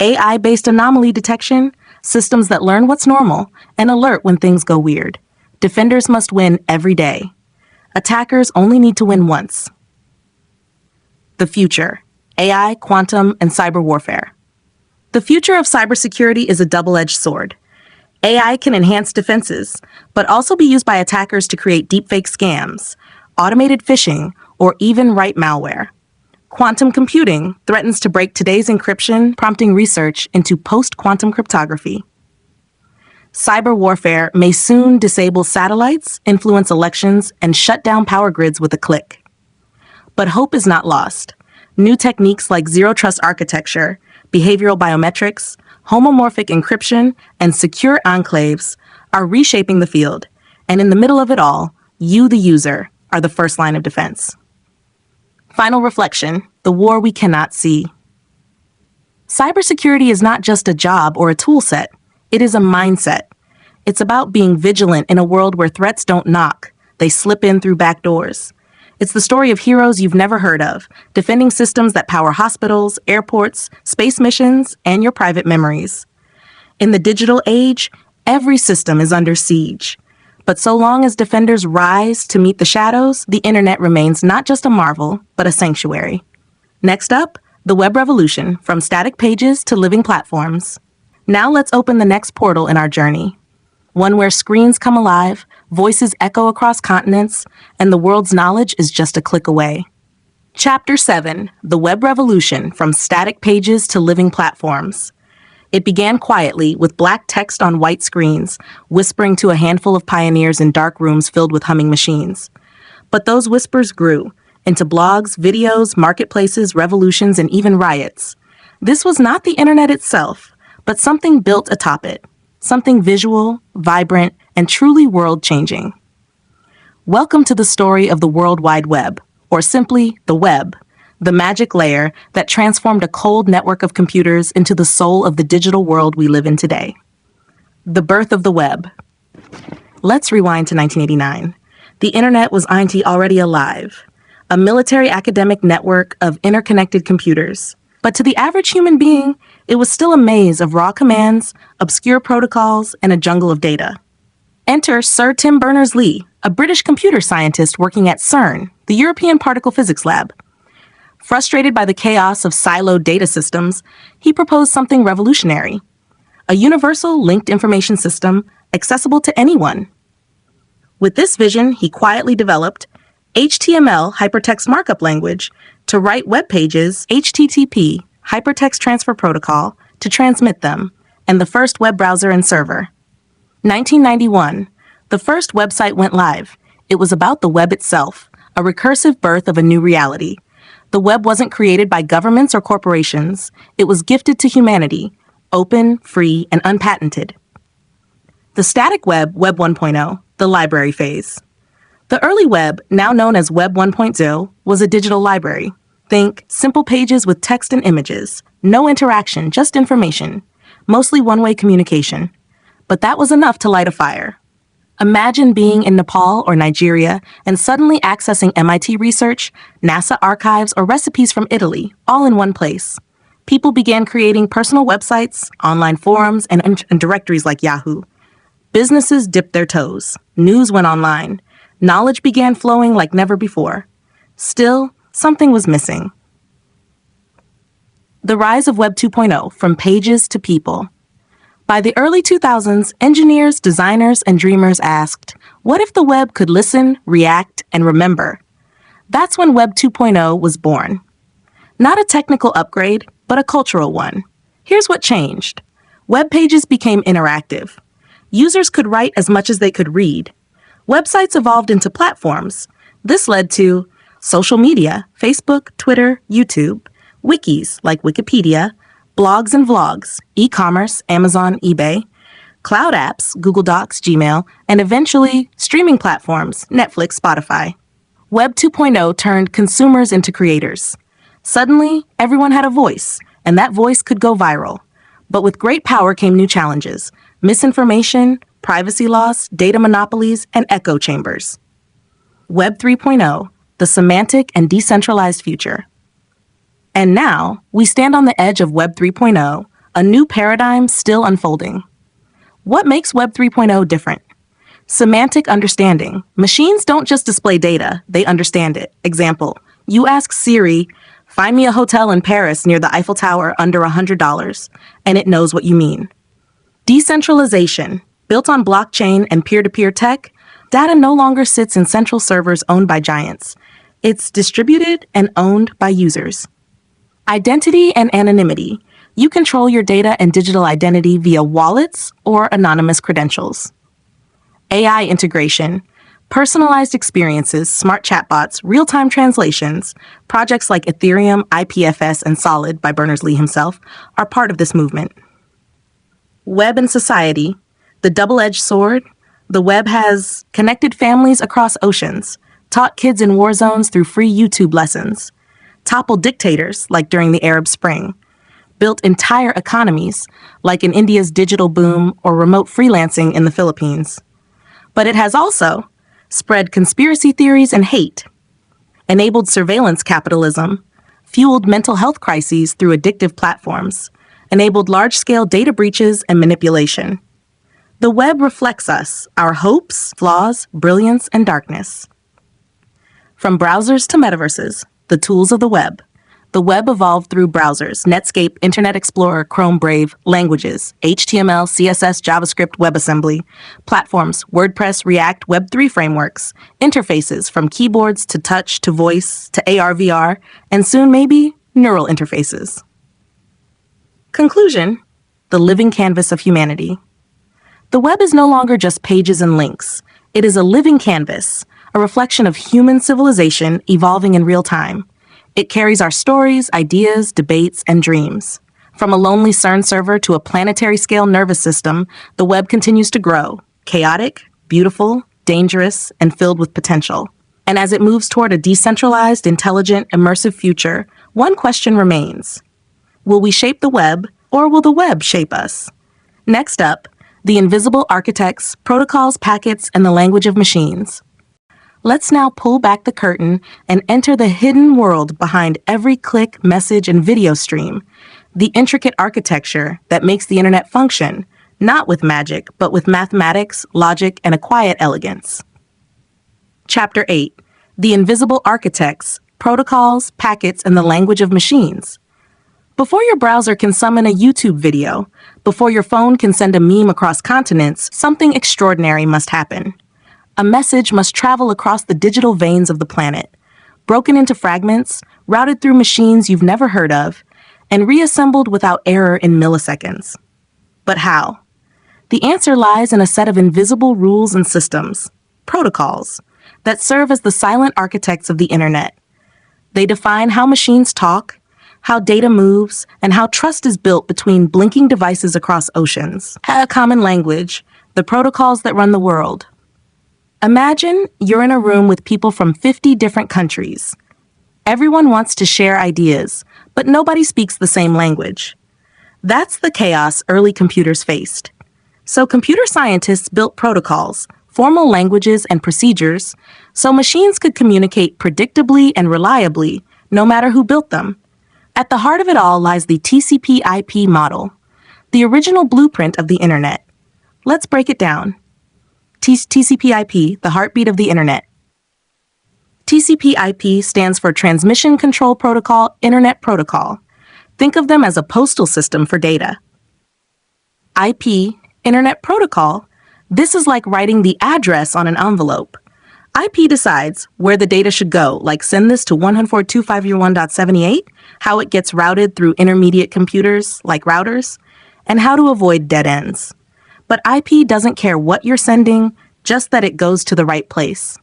AI-based anomaly detection, systems that learn what's normal and alert when things go weird. Defenders must win every day. Attackers only need to win once. The future: AI, quantum, and cyber warfare. The future of cybersecurity is a double-edged sword. AI can enhance defenses, but also be used by attackers to create deepfake scams, automated phishing, or even write malware. Quantum computing threatens to break today's encryption, prompting research into post-quantum cryptography. Cyber warfare may soon disable satellites, influence elections, and shut down power grids with a click. But hope is not lost. New techniques like zero-trust architecture, behavioral biometrics, homomorphic encryption, and secure enclaves are reshaping the field. And in the middle of it all, you, the user, are the first line of defense. Final reflection: the war we cannot see. Cybersecurity is not just a job or a tool set. It is a mindset. It's about being vigilant in a world where threats don't knock. They slip in through back doors. It's the story of heroes you've never heard of, defending systems that power hospitals, airports, space missions, and your private memories. In the digital age, every system is under siege. But so long as defenders rise to meet the shadows, the internet remains not just a marvel, but a sanctuary. Next up, the web revolution, from static pages to living platforms. Now let's open the next portal in our journey. One where screens come alive, voices echo across continents, and the world's knowledge is just a click away. Chapter 7, The Web Revolution, from Static Pages to Living Platforms. It began quietly, with black text on white screens, whispering to a handful of pioneers in dark rooms filled with humming machines. But those whispers grew into blogs, videos, marketplaces, revolutions, and even riots. This was not the internet itself, but something built atop it. Something visual, vibrant, and truly world-changing. Welcome to the story of the World Wide Web, or simply the web, the magic layer that transformed a cold network of computers into the soul of the digital world we live in today. The birth of the web. Let's rewind to 1989. The internet was already alive, a military academic network of interconnected computers. But to the average human being, it was still a maze of raw commands, obscure protocols, and a jungle of data. Enter Sir Tim Berners-Lee, a British computer scientist working at CERN, the European Particle Physics Lab. Frustrated by the chaos of siloed data systems, he proposed something revolutionary: a universal linked information system accessible to anyone. With this vision, he quietly developed HTML hypertext markup language, To write web pages, HTTP, Hypertext Transfer Protocol, to transmit them, and the first web browser and server. 1991. The first website went live. It was about the web itself, a recursive birth of a new reality. The web wasn't created by governments or corporations. It was gifted to humanity, open, free, and unpatented. The static web, Web 1.0, the library phase. The early web, now known as Web 1.0, was a digital library. Think simple pages with text and images, no interaction, just information, mostly one-way communication. But that was enough to light a fire. Imagine being in Nepal or Nigeria and suddenly accessing MIT research, NASA archives, or recipes from Italy, all in one place. People began creating personal websites, online forums, and directories like Yahoo. Businesses dipped their toes. News went online. Knowledge began flowing like never before. Still, something was missing. The rise of Web 2.0, from pages to people. By the early 2000s, engineers, designers, and dreamers asked, what if the web could listen, react, and remember? That's when Web 2.0 was born. Not a technical upgrade, but a cultural one. Here's what changed. Web pages became interactive. Users could write as much as they could read. Websites evolved into platforms. This led to social media, Facebook, Twitter, YouTube, wikis like Wikipedia, blogs and vlogs, e-commerce, Amazon, eBay, cloud apps, Google Docs, Gmail, and eventually streaming platforms, Netflix, Spotify. Web 2.0 turned consumers into creators. Suddenly, everyone had a voice, and that voice could go viral. But with great power came new challenges: misinformation, privacy loss, data monopolies, and echo chambers. Web 3.0, the semantic and decentralized future. And now, we stand on the edge of Web 3.0, a new paradigm still unfolding. What makes Web 3.0 different? Semantic understanding. Machines don't just display data, they understand it. Example, you ask Siri, find me a hotel in Paris near the Eiffel Tower under $100, and it knows what you mean. Decentralization. Built on blockchain and peer-to-peer tech, data no longer sits in central servers owned by giants. It's distributed and owned by users. Identity and anonymity. You control your data and digital identity via wallets or anonymous credentials. AI integration. Personalized experiences, smart chatbots, real-time translations, projects like Ethereum, IPFS, and Solid by Berners-Lee himself are part of this movement. Web and society. The double-edged sword. The web has connected families across oceans, taught kids in war zones through free YouTube lessons, toppled dictators like during the Arab Spring, built entire economies like in India's digital boom or remote freelancing in the Philippines. But it has also spread conspiracy theories and hate, enabled surveillance capitalism, fueled mental health crises through addictive platforms, enabled large-scale data breaches and manipulation. The web reflects us, our hopes, flaws, brilliance, and darkness. From browsers to metaverses, the tools of the web. The web evolved through browsers, Netscape, Internet Explorer, Chrome, Brave, languages, HTML, CSS, JavaScript, WebAssembly, platforms, WordPress, React, Web3 frameworks, interfaces from keyboards to touch to voice to AR, VR, and soon maybe neural interfaces. Conclusion: the living canvas of humanity. The web is no longer just pages and links. It is a living canvas, a reflection of human civilization evolving in real time. It carries our stories, ideas, debates, and dreams. From a lonely CERN server to a planetary-scale nervous system, the web continues to grow, chaotic, beautiful, dangerous, and filled with potential. And as it moves toward a decentralized, intelligent, immersive future, one question remains. Will we shape the web, or will the web shape us? Next up, the invisible architects, protocols, packets, and the language of machines. Let's now pull back the curtain and enter the hidden world behind every click, message, and video stream, the intricate architecture that makes the internet function, not with magic, but with mathematics, logic, and a quiet elegance. Chapter 8. The Invisible Architects, Protocols, Packets, and the Language of Machines. Before your browser can summon a YouTube video, before your phone can send a meme across continents, something extraordinary must happen. A message must travel across the digital veins of the planet. Broken into fragments, routed through machines you've never heard of, and reassembled without error in milliseconds. But how? The answer lies in a set of invisible rules and systems, protocols, that serve as the silent architects of the internet. They define how machines talk, how data moves, and how trust is built between blinking devices across oceans. A common language, the protocols that run the world. Imagine you're in a room with people from 50 different countries. Everyone wants to share ideas, but nobody speaks the same language. That's the chaos early computers faced. So computer scientists built protocols, formal languages and procedures, so machines could communicate predictably and reliably, no matter who built them. At the heart of it all lies the TCP/IP model, the original blueprint of the internet. Let's break it down. TCP/IP, the heartbeat of the internet. TCP/IP stands for Transmission Control Protocol, Internet Protocol. Think of them as a postal system for data. IP, Internet Protocol, this is like writing the address on an envelope. IP decides where the data should go, like send this to 104.251.78, how it gets routed through intermediate computers, like routers, and how to avoid dead ends. But IP doesn't care what you're sending, just that it goes to the right place.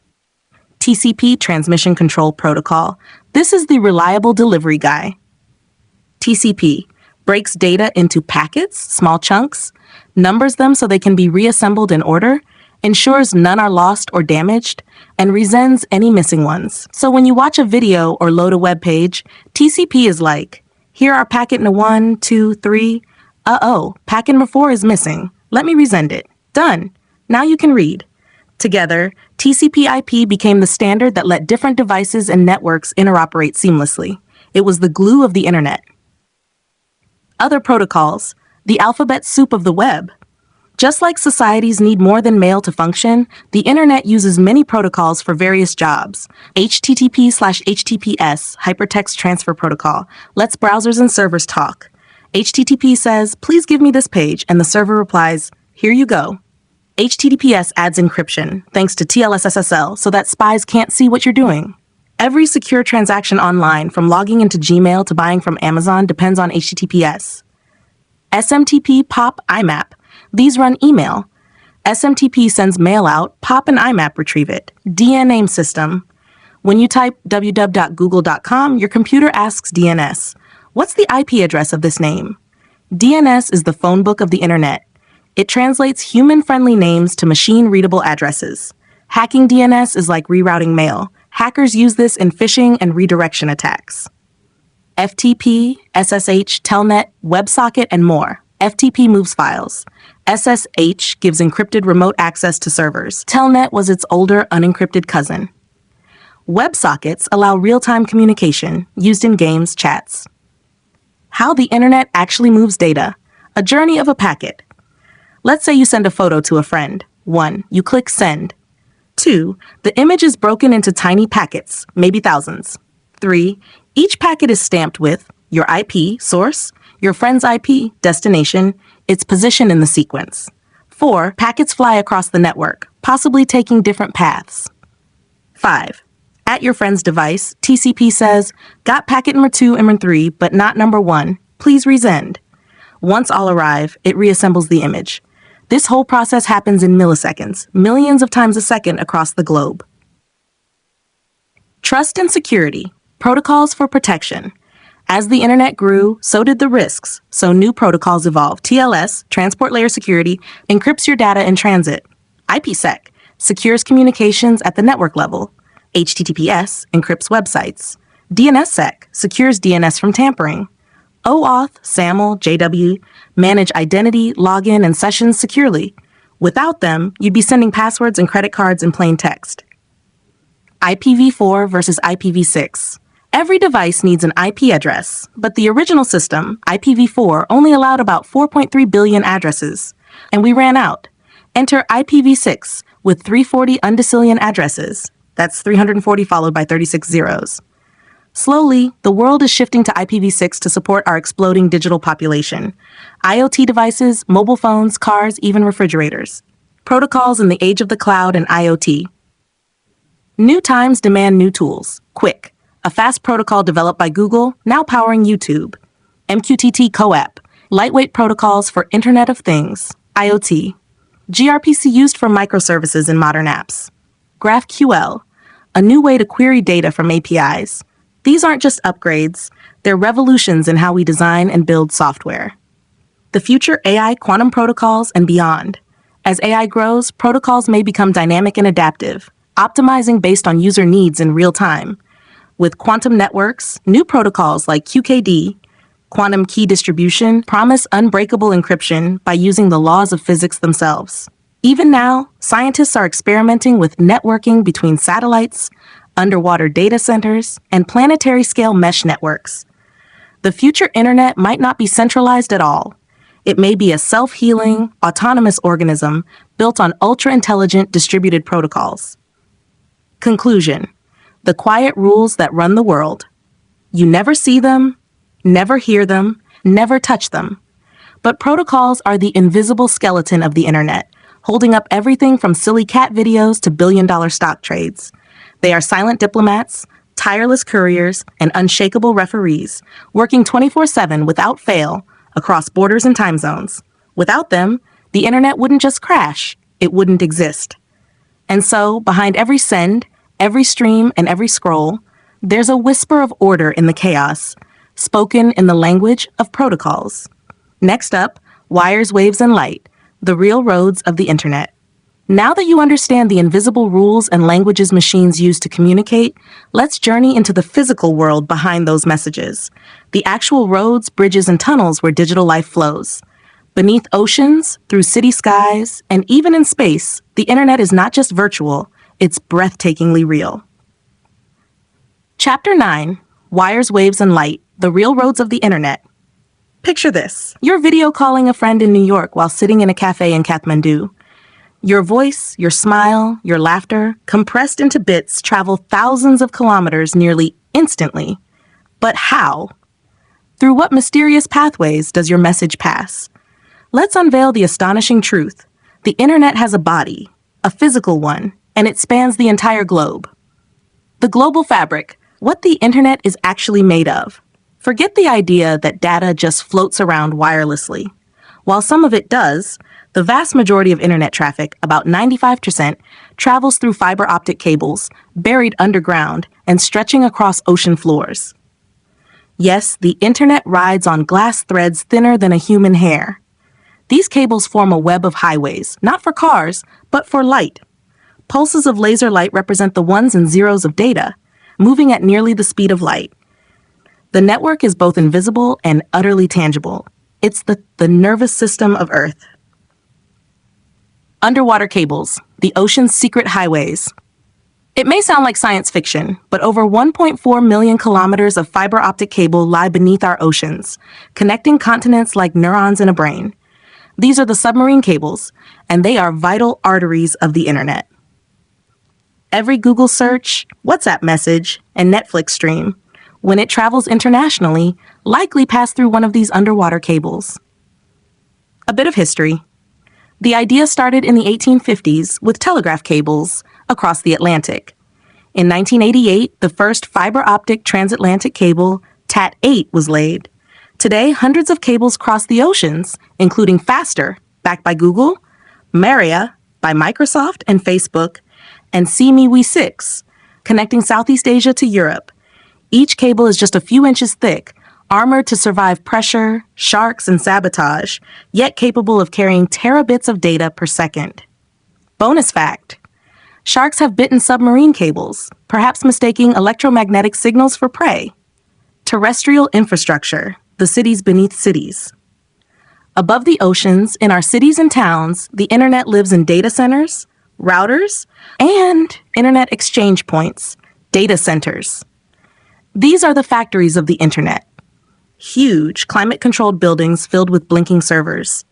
TCP, Transmission Control Protocol, this is the reliable delivery guy. TCP breaks data into packets, small chunks, numbers them so they can be reassembled in order, ensures none are lost or damaged, and resends any missing ones. So when you watch a video or load a web page, TCP is like, here are packet number 1, 2, 3. Packet number 4 is missing. Let me resend it. Done. Now you can read. Together, TCP/IP became the standard that let different devices and networks interoperate seamlessly. It was the glue of the internet. Other protocols, the alphabet soup of the web. Just like societies need more than mail to function, the internet uses many protocols for various jobs. HTTP/HTTPS, Hypertext Transfer Protocol, lets browsers and servers talk. HTTP says, please give me this page, and the server replies, here you go. HTTPS adds encryption, thanks to TLS-SSL, so that spies can't see what you're doing. Every secure transaction online, from logging into Gmail to buying from Amazon, depends on HTTPS. SMTP, POP, IMAP. These run email. SMTP sends mail out, POP and IMAP retrieve it. DNAME system. When you type www.google.com, your computer asks DNS, what's the IP address of this name? DNS is the phone book of the internet. It translates human-friendly names to machine-readable addresses. Hacking DNS is like rerouting mail. Hackers use this in phishing and redirection attacks. FTP, SSH, Telnet, WebSocket, and more. FTP moves files. SSH gives encrypted remote access to servers. Telnet was its older, unencrypted cousin. WebSockets allow real-time communication, used in games, chats. How the internet actually moves data. A journey of a packet. Let's say you send a photo to a friend. 1. You click send. 2. The image is broken into tiny packets, maybe thousands. 3. Each packet is stamped with your IP, source, your friend's IP, destination, its position in the sequence. 4. Packets fly across the network, possibly taking different paths. 5. At your friend's device, TCP says, got packet number 2 and number 3, but not number 1. Please resend. Once all arrive, it reassembles the image. This whole process happens in milliseconds, millions of times a second across the globe. Trust and security, protocols for protection. As the internet grew, so did the risks, so new protocols evolved. TLS, Transport Layer Security, encrypts your data in transit. IPsec, secures communications at the network level. HTTPS, encrypts websites. DNSSEC, secures DNS from tampering. OAuth, SAML, JW, manage identity, login, and sessions securely. Without them, you'd be sending passwords and credit cards in plain text. IPv4 versus IPv6. Every device needs an IP address, but the original system, IPv4, only allowed about 4.3 billion addresses, and we ran out. Enter IPv6 with 340 undecillion addresses. That's 340 followed by 36 zeros. Slowly, the world is shifting to IPv6 to support our exploding digital population. IoT devices, mobile phones, cars, even refrigerators. Protocols in the age of the cloud and IoT. New times demand new tools. Quick. a fast protocol developed by Google, now powering YouTube. MQTT CoAP, lightweight protocols for Internet of Things, IoT. gRPC used for microservices in modern apps. GraphQL, a new way to query data from APIs. These aren't just upgrades, they're revolutions in how we design and build software. The future AI, quantum protocols, and beyond. As AI grows, protocols may become dynamic and adaptive, optimizing based on user needs in real time. With quantum networks, new protocols like QKD, quantum key distribution, promise unbreakable encryption by using the laws of physics themselves. Even now, scientists are experimenting with networking between satellites, underwater data centers, and planetary-scale mesh networks. The future internet might not be centralized at all. It may be a self-healing, autonomous organism built on ultra-intelligent distributed protocols. Conclusion: the quiet rules that run the world. You never see them, never hear them, never touch them. But protocols are the invisible skeleton of the internet, holding up everything from silly cat videos to billion-dollar stock trades. They are silent diplomats, tireless couriers, and unshakable referees, working 24/7 without fail across borders and time zones. Without them, the internet wouldn't just crash, it wouldn't exist. And so, behind every send, every stream, and every scroll, there's a whisper of order in the chaos, spoken in the language of protocols. Next up, wires, waves, and light, the real roads of the internet. Now that you understand the invisible rules and languages machines use to communicate, let's journey into the physical world behind those messages, the actual roads, bridges, and tunnels where digital life flows. Beneath oceans, through city skies, and even in space, the internet is not just virtual, it's breathtakingly real. Chapter 9, Wires, Waves, and Light, the real roads of the internet. Picture this. You're video calling a friend in New York while sitting in a cafe in Kathmandu. Your voice, your smile, your laughter, compressed into bits, travel thousands of kilometers nearly instantly. But how? Through what mysterious pathways does your message pass? Let's unveil the astonishing truth. The internet has a body, a physical one, and it spans the entire globe. The global fabric, what the internet is actually made of. Forget the idea that data just floats around wirelessly. While some of it does, the vast majority of internet traffic, about 95%, travels through fiber optic cables, buried underground and stretching across ocean floors. Yes, the internet rides on glass threads thinner than a human hair. These cables form a web of highways, not for cars, but for light. Pulses of laser light represent the ones and zeros of data, moving at nearly the speed of light. The network is both invisible and utterly tangible. It's the nervous system of Earth. Underwater cables, the ocean's secret highways. It may sound like science fiction, but over 1.4 million kilometers of fiber optic cable lie beneath our oceans, connecting continents like neurons in a brain. These are the submarine cables, and they are vital arteries of the internet. Every Google search, WhatsApp message, and Netflix stream, when it travels internationally, likely passed through one of these underwater cables. A bit of history. The idea started in the 1850s with telegraph cables across the Atlantic. In 1988, the first fiber optic transatlantic cable, TAT-8, was laid. Today, hundreds of cables cross the oceans, including Faster, backed by Google, Maria, by Microsoft and Facebook, and SeaMeWe 6, connecting Southeast Asia to Europe. Each cable is just a few inches thick, armored to survive pressure, sharks, and sabotage, yet capable of carrying terabits of data per second. Bonus fact: sharks have bitten submarine cables, perhaps mistaking electromagnetic signals for prey. Terrestrial infrastructure, the cities beneath cities. Above the oceans, in our cities and towns, the internet lives in data centers, routers, and internet exchange points, data centers. These are the factories of the internet. Huge, climate-controlled buildings filled with blinking servers.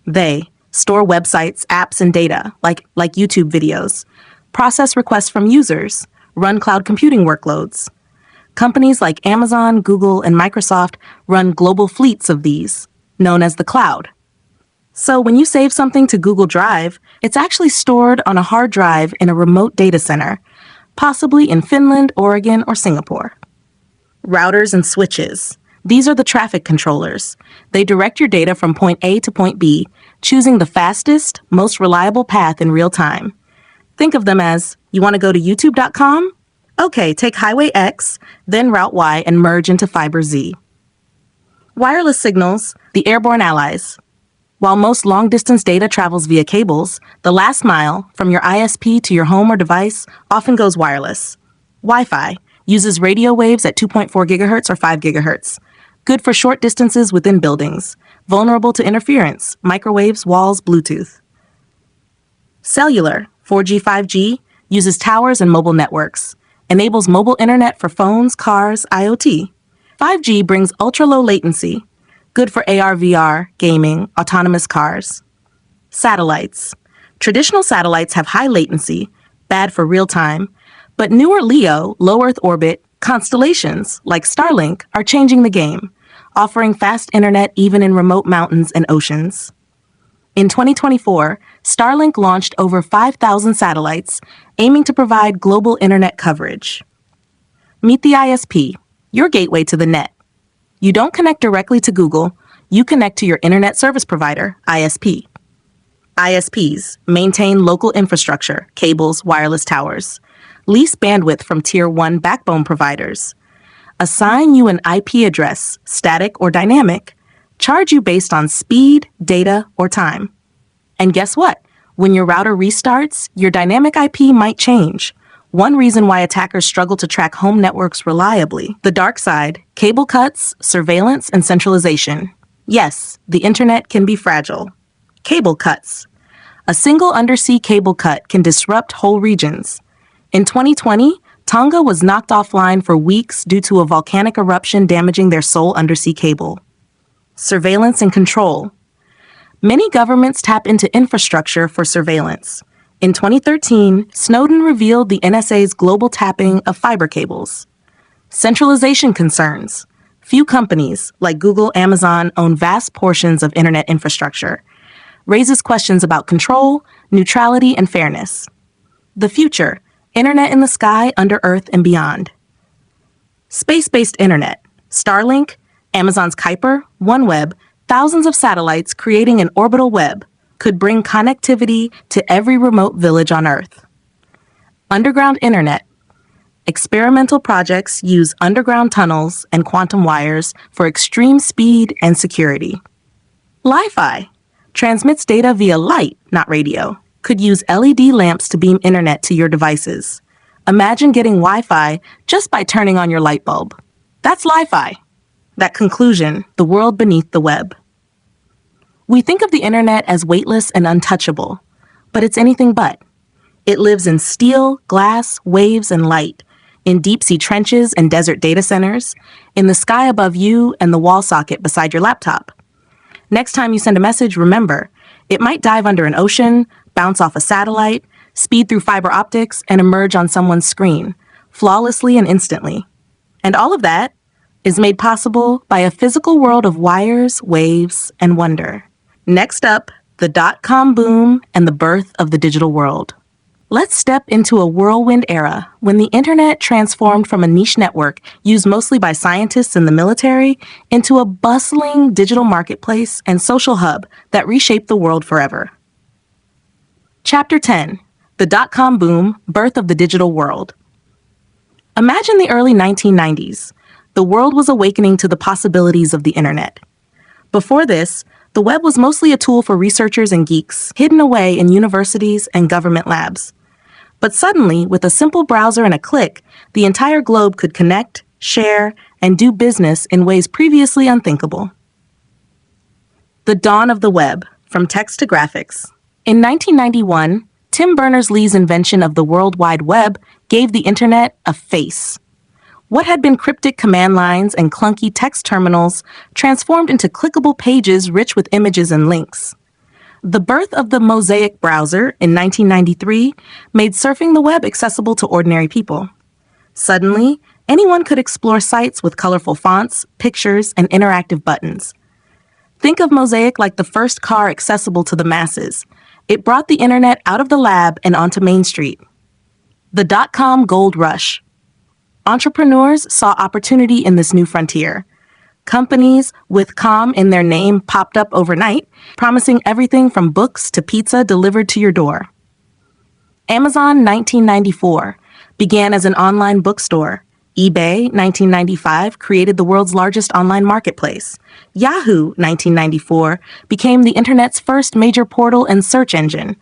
They store websites, apps, and data, like YouTube videos, process requests from users, run cloud computing workloads. Companies like Amazon, Google, and Microsoft run global fleets of these, known as the cloud. So when you save something to Google Drive, it's actually stored on a hard drive in a remote data center, possibly in Finland, Oregon, or Singapore. Routers and switches. These are the traffic controllers. They direct your data from point A to point B, choosing the fastest, most reliable path in real time. Think of them as, you want to go to youtube.com? Okay, take Highway X, then Route Y and merge into Fiber Z. Wireless signals, the airborne allies. While most long-distance data travels via cables, the last mile, from your ISP to your home or device, often goes wireless. Wi-Fi uses radio waves at 2.4 gigahertz or 5 gigahertz. Good for short distances within buildings. Vulnerable to interference, microwaves, walls, Bluetooth. Cellular, 4G, 5G, uses towers and mobile networks. Enables mobile internet for phones, cars, IoT. 5G brings ultra-low latency. Good for AR, VR, gaming, autonomous cars. Satellites. Traditional satellites have high latency, bad for real-time, but newer LEO, low Earth orbit, constellations like Starlink are changing the game, offering fast internet even in remote mountains and oceans. In 2024, Starlink launched over 5,000 satellites, aiming to provide global internet coverage. Meet the ISP, your gateway to the net. You don't connect directly to Google, you connect to your internet service provider, ISP. ISPs maintain local infrastructure, cables, wireless towers. Lease bandwidth from Tier 1 backbone providers. Assign you an IP address, static or dynamic. Charge you based on speed, data, or time. And guess what? When your router restarts, your dynamic IP might change. One reason why attackers struggle to track home networks reliably. The dark side, cable cuts, surveillance, and centralization. Yes, the internet can be fragile. Cable cuts. A single undersea cable cut can disrupt whole regions. In 2020, Tonga was knocked offline for weeks due to a volcanic eruption damaging their sole undersea cable. Surveillance and control. Many governments tap into infrastructure for surveillance. In 2013, Snowden revealed the NSA's global tapping of fiber cables. Centralization concerns. Few companies, like Google, Amazon, own vast portions of internet infrastructure. Raises questions about control, neutrality, and fairness. The future. Internet in the sky, under Earth, and beyond. Space-based internet. Starlink, Amazon's Kuiper, OneWeb, thousands of satellites creating an orbital web could bring connectivity to every remote village on Earth. Underground internet. Experimental projects use underground tunnels and quantum wires for extreme speed and security. Li-Fi transmits data via light, not radio. Could use LED lamps to beam internet to your devices. Imagine getting Wi-Fi just by turning on your light bulb. That's Li-Fi. That conclusion, the world beneath the web. We think of the internet as weightless and untouchable, but it's anything but. It lives in steel, glass, waves, and light, in deep-sea trenches and desert data centers, in the sky above you and the wall socket beside your laptop. Next time you send a message, remember, it might dive under an ocean, bounce off a satellite, speed through fiber optics, and emerge on someone's screen, flawlessly and instantly. And all of that is made possible by a physical world of wires, waves, and wonder. Next up, the dot-com boom and the birth of the digital world. Let's step into a whirlwind era when the internet transformed from a niche network used mostly by scientists in the military into a bustling digital marketplace and social hub that reshaped the world forever. Chapter 10. The dot-com boom, birth of the digital world. Imagine the early 1990s. The world was awakening to the possibilities of the internet. Before this, the web was mostly a tool for researchers and geeks, hidden away in universities and government labs. But suddenly, with a simple browser and a click, the entire globe could connect, share, and do business in ways previously unthinkable. The dawn of the web, from text to graphics. In 1991, Tim Berners-Lee's invention of the World Wide Web gave the internet a face. What had been cryptic command lines and clunky text terminals transformed into clickable pages rich with images and links. The birth of the Mosaic browser in 1993 made surfing the web accessible to ordinary people. Suddenly, anyone could explore sites with colorful fonts, pictures, and interactive buttons. Think of Mosaic like the first car accessible to the masses. It brought the internet out of the lab and onto Main Street. The dot-com gold rush. Entrepreneurs saw opportunity in this new frontier. Companies with "com" in their name popped up overnight, promising everything from books to pizza delivered to your door. Amazon 1994 began as an online bookstore. eBay 1995 created the world's largest online marketplace. Yahoo 1994 became the internet's first major portal and search engine.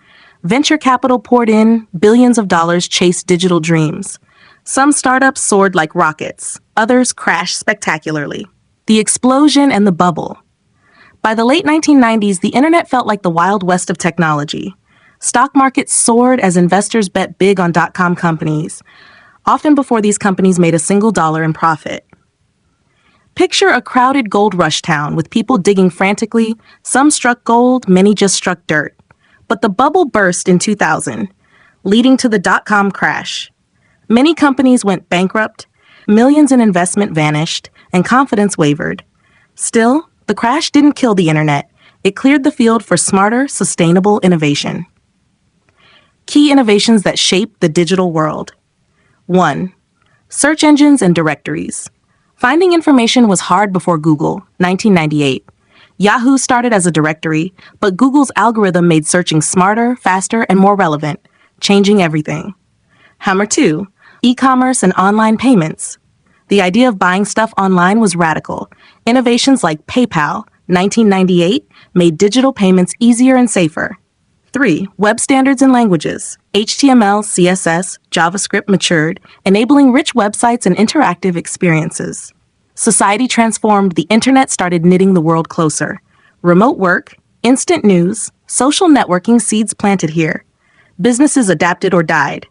Venture capital poured in, billions of dollars chased digital dreams. Some startups soared like rockets, others crashed spectacularly. The explosion and the bubble. By the late 1990s, the internet felt like the Wild West of technology. Stock markets soared as investors bet big on dot-com companies, often before these companies made a single dollar in profit. Picture a crowded gold rush town with people digging frantically. Some struck gold, many just struck dirt. But the bubble burst in 2000, leading to the dot-com crash. Many companies went bankrupt, millions in investment vanished, and confidence wavered. Still, the crash didn't kill the internet. It cleared the field for smarter, sustainable innovation. Key innovations that shaped the digital world. 1. Search engines and directories. Finding information was hard before Google, 1998. Yahoo started as a directory, but Google's algorithm made searching smarter, faster, and more relevant, changing everything. Hammer 2. E-commerce and online payments. The idea of buying stuff online was radical. Innovations like PayPal, 1998, made digital payments easier and safer. 3. Web standards and languages. HTML, CSS, JavaScript matured, enabling rich websites and interactive experiences. Society transformed. The internet started knitting the world closer. Remote work, instant news, social networking, seeds planted here. Businesses adapted or died.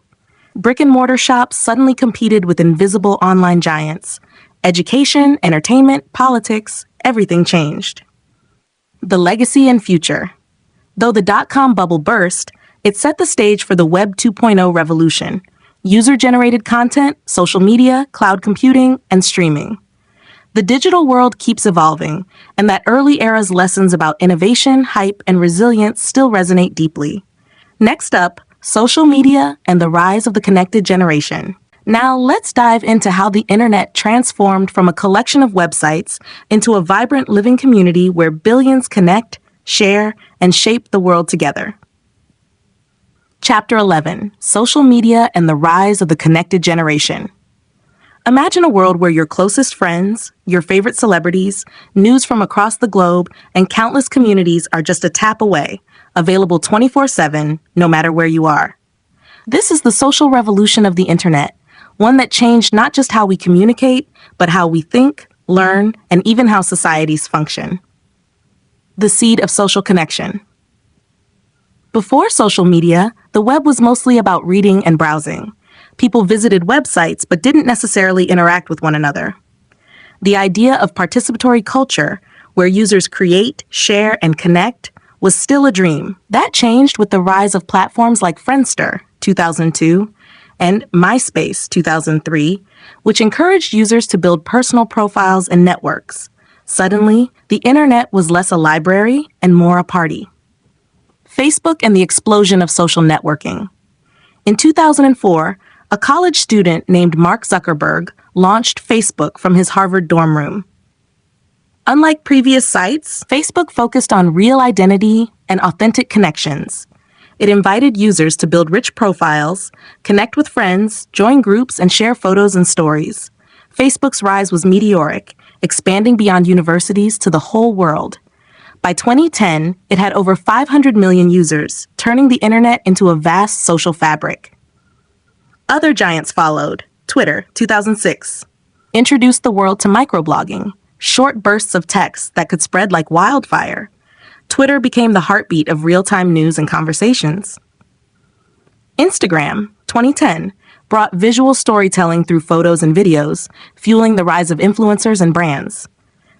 Brick-and-mortar shops suddenly competed with invisible online giants. Education, entertainment, politics, everything changed. The legacy and future. Though the dot-com bubble burst, it set the stage for the Web 2.0 revolution. User-generated content, social media, cloud computing, and streaming. The digital world keeps evolving, and that early era's lessons about innovation, hype, and resilience still resonate deeply. Next up, social media and the rise of the connected generation. Now let's dive into how the internet transformed from a collection of websites into a vibrant living community where billions connect, share, and shape the world together. Chapter 11: Social Media and the Rise of the Connected Generation. Imagine a world where your closest friends, your favorite celebrities, news from across the globe, and countless communities are just a tap away, available 24/7, no matter where you are. This is the social revolution of the internet, one that changed not just how we communicate, but how we think, learn, and even how societies function. The seed of social connection. Before social media, the web was mostly about reading and browsing. People visited websites but didn't necessarily interact with one another. The idea of participatory culture, where users create, share, and connect, was still a dream. That changed with the rise of platforms like Friendster, 2002, and MySpace, 2003, which encouraged users to build personal profiles and networks. Suddenly, the internet was less a library and more a party. Facebook and the explosion of social networking. In 2004, a college student named Mark Zuckerberg launched Facebook from his Harvard dorm room. Unlike previous sites, Facebook focused on real identity and authentic connections. It invited users to build rich profiles, connect with friends, join groups, and share photos and stories. Facebook's rise was meteoric, expanding beyond universities to the whole world. By 2010, it had over 500 million users, turning the internet into a vast social fabric. Other giants followed. Twitter, 2006, introduced the world to microblogging, short bursts of text that could spread like wildfire. Twitter became the heartbeat of real-time news and conversations. Instagram, 2010, brought visual storytelling through photos and videos, fueling the rise of influencers and brands.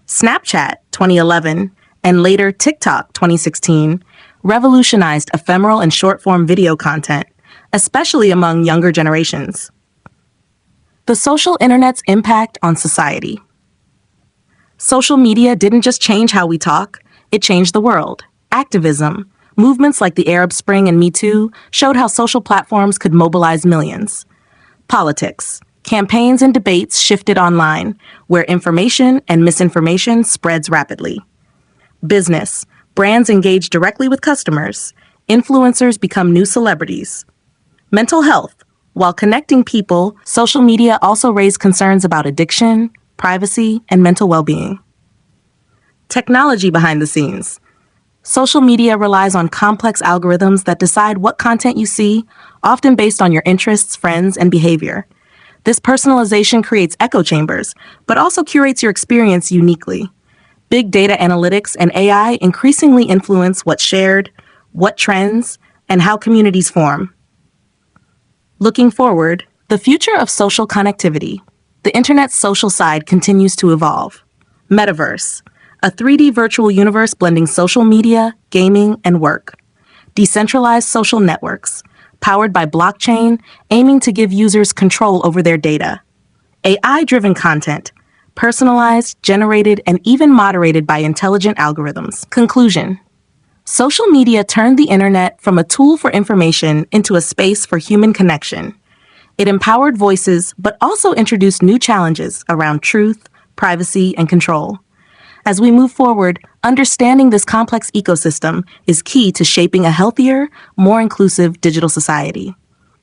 Snapchat, 2011, and later TikTok, 2016, revolutionized ephemeral and short-form video content, especially among younger generations. The social internet's impact on society. Social media didn't just change how we talk, it changed the world. Activism, movements like the Arab Spring and Me Too showed how social platforms could mobilize millions. Politics. Campaigns and debates shifted online, where information and misinformation spreads rapidly. Business. Brands engage directly with customers. Influencers become new celebrities. Mental health. While connecting people, social media also raised concerns about addiction, privacy, and mental well-being. Technology behind the scenes. Social media relies on complex algorithms that decide what content you see, often based on your interests, friends, and behavior. This personalization creates echo chambers, but also curates your experience uniquely. Big data analytics and AI increasingly influence what's shared, what trends, and how communities form. Looking forward, the future of social connectivity. The internet's social side continues to evolve. Metaverse, a 3D virtual universe blending social media, gaming, and work. Decentralized social networks, powered by blockchain, aiming to give users control over their data. AI-driven content, personalized, generated, and even moderated by intelligent algorithms. Conclusion. Social media turned the internet from a tool for information into a space for human connection. It empowered voices, but also introduced new challenges around truth, privacy, and control. As we move forward, understanding this complex ecosystem is key to shaping a healthier, more inclusive digital society.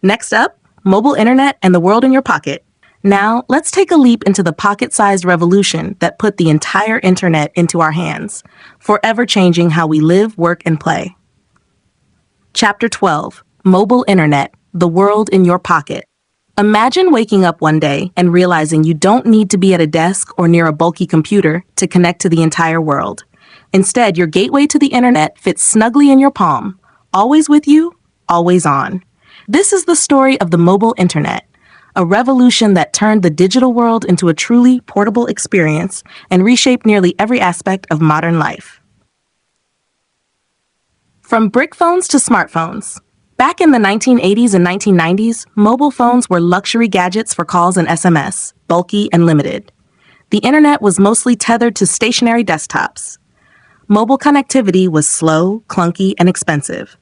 Next up, mobile internet and the world in your pocket. Now, let's take a leap into the pocket-sized revolution that put the entire internet into our hands, forever changing how we live, work, and play. Chapter 12, Mobile Internet, the world in your pocket. Imagine waking up one day and realizing you don't need to be at a desk or near a bulky computer to connect to the entire world. Instead, your gateway to the internet fits snugly in your palm, always with you, always on. This is the story of the mobile internet, a revolution that turned the digital world into a truly portable experience and reshaped nearly every aspect of modern life. From brick phones to smartphones. Back in the 1980s and 1990s, mobile phones were luxury gadgets for calls and SMS, bulky and limited. The internet was mostly tethered to stationary desktops. Mobile connectivity was slow, clunky, and expensive.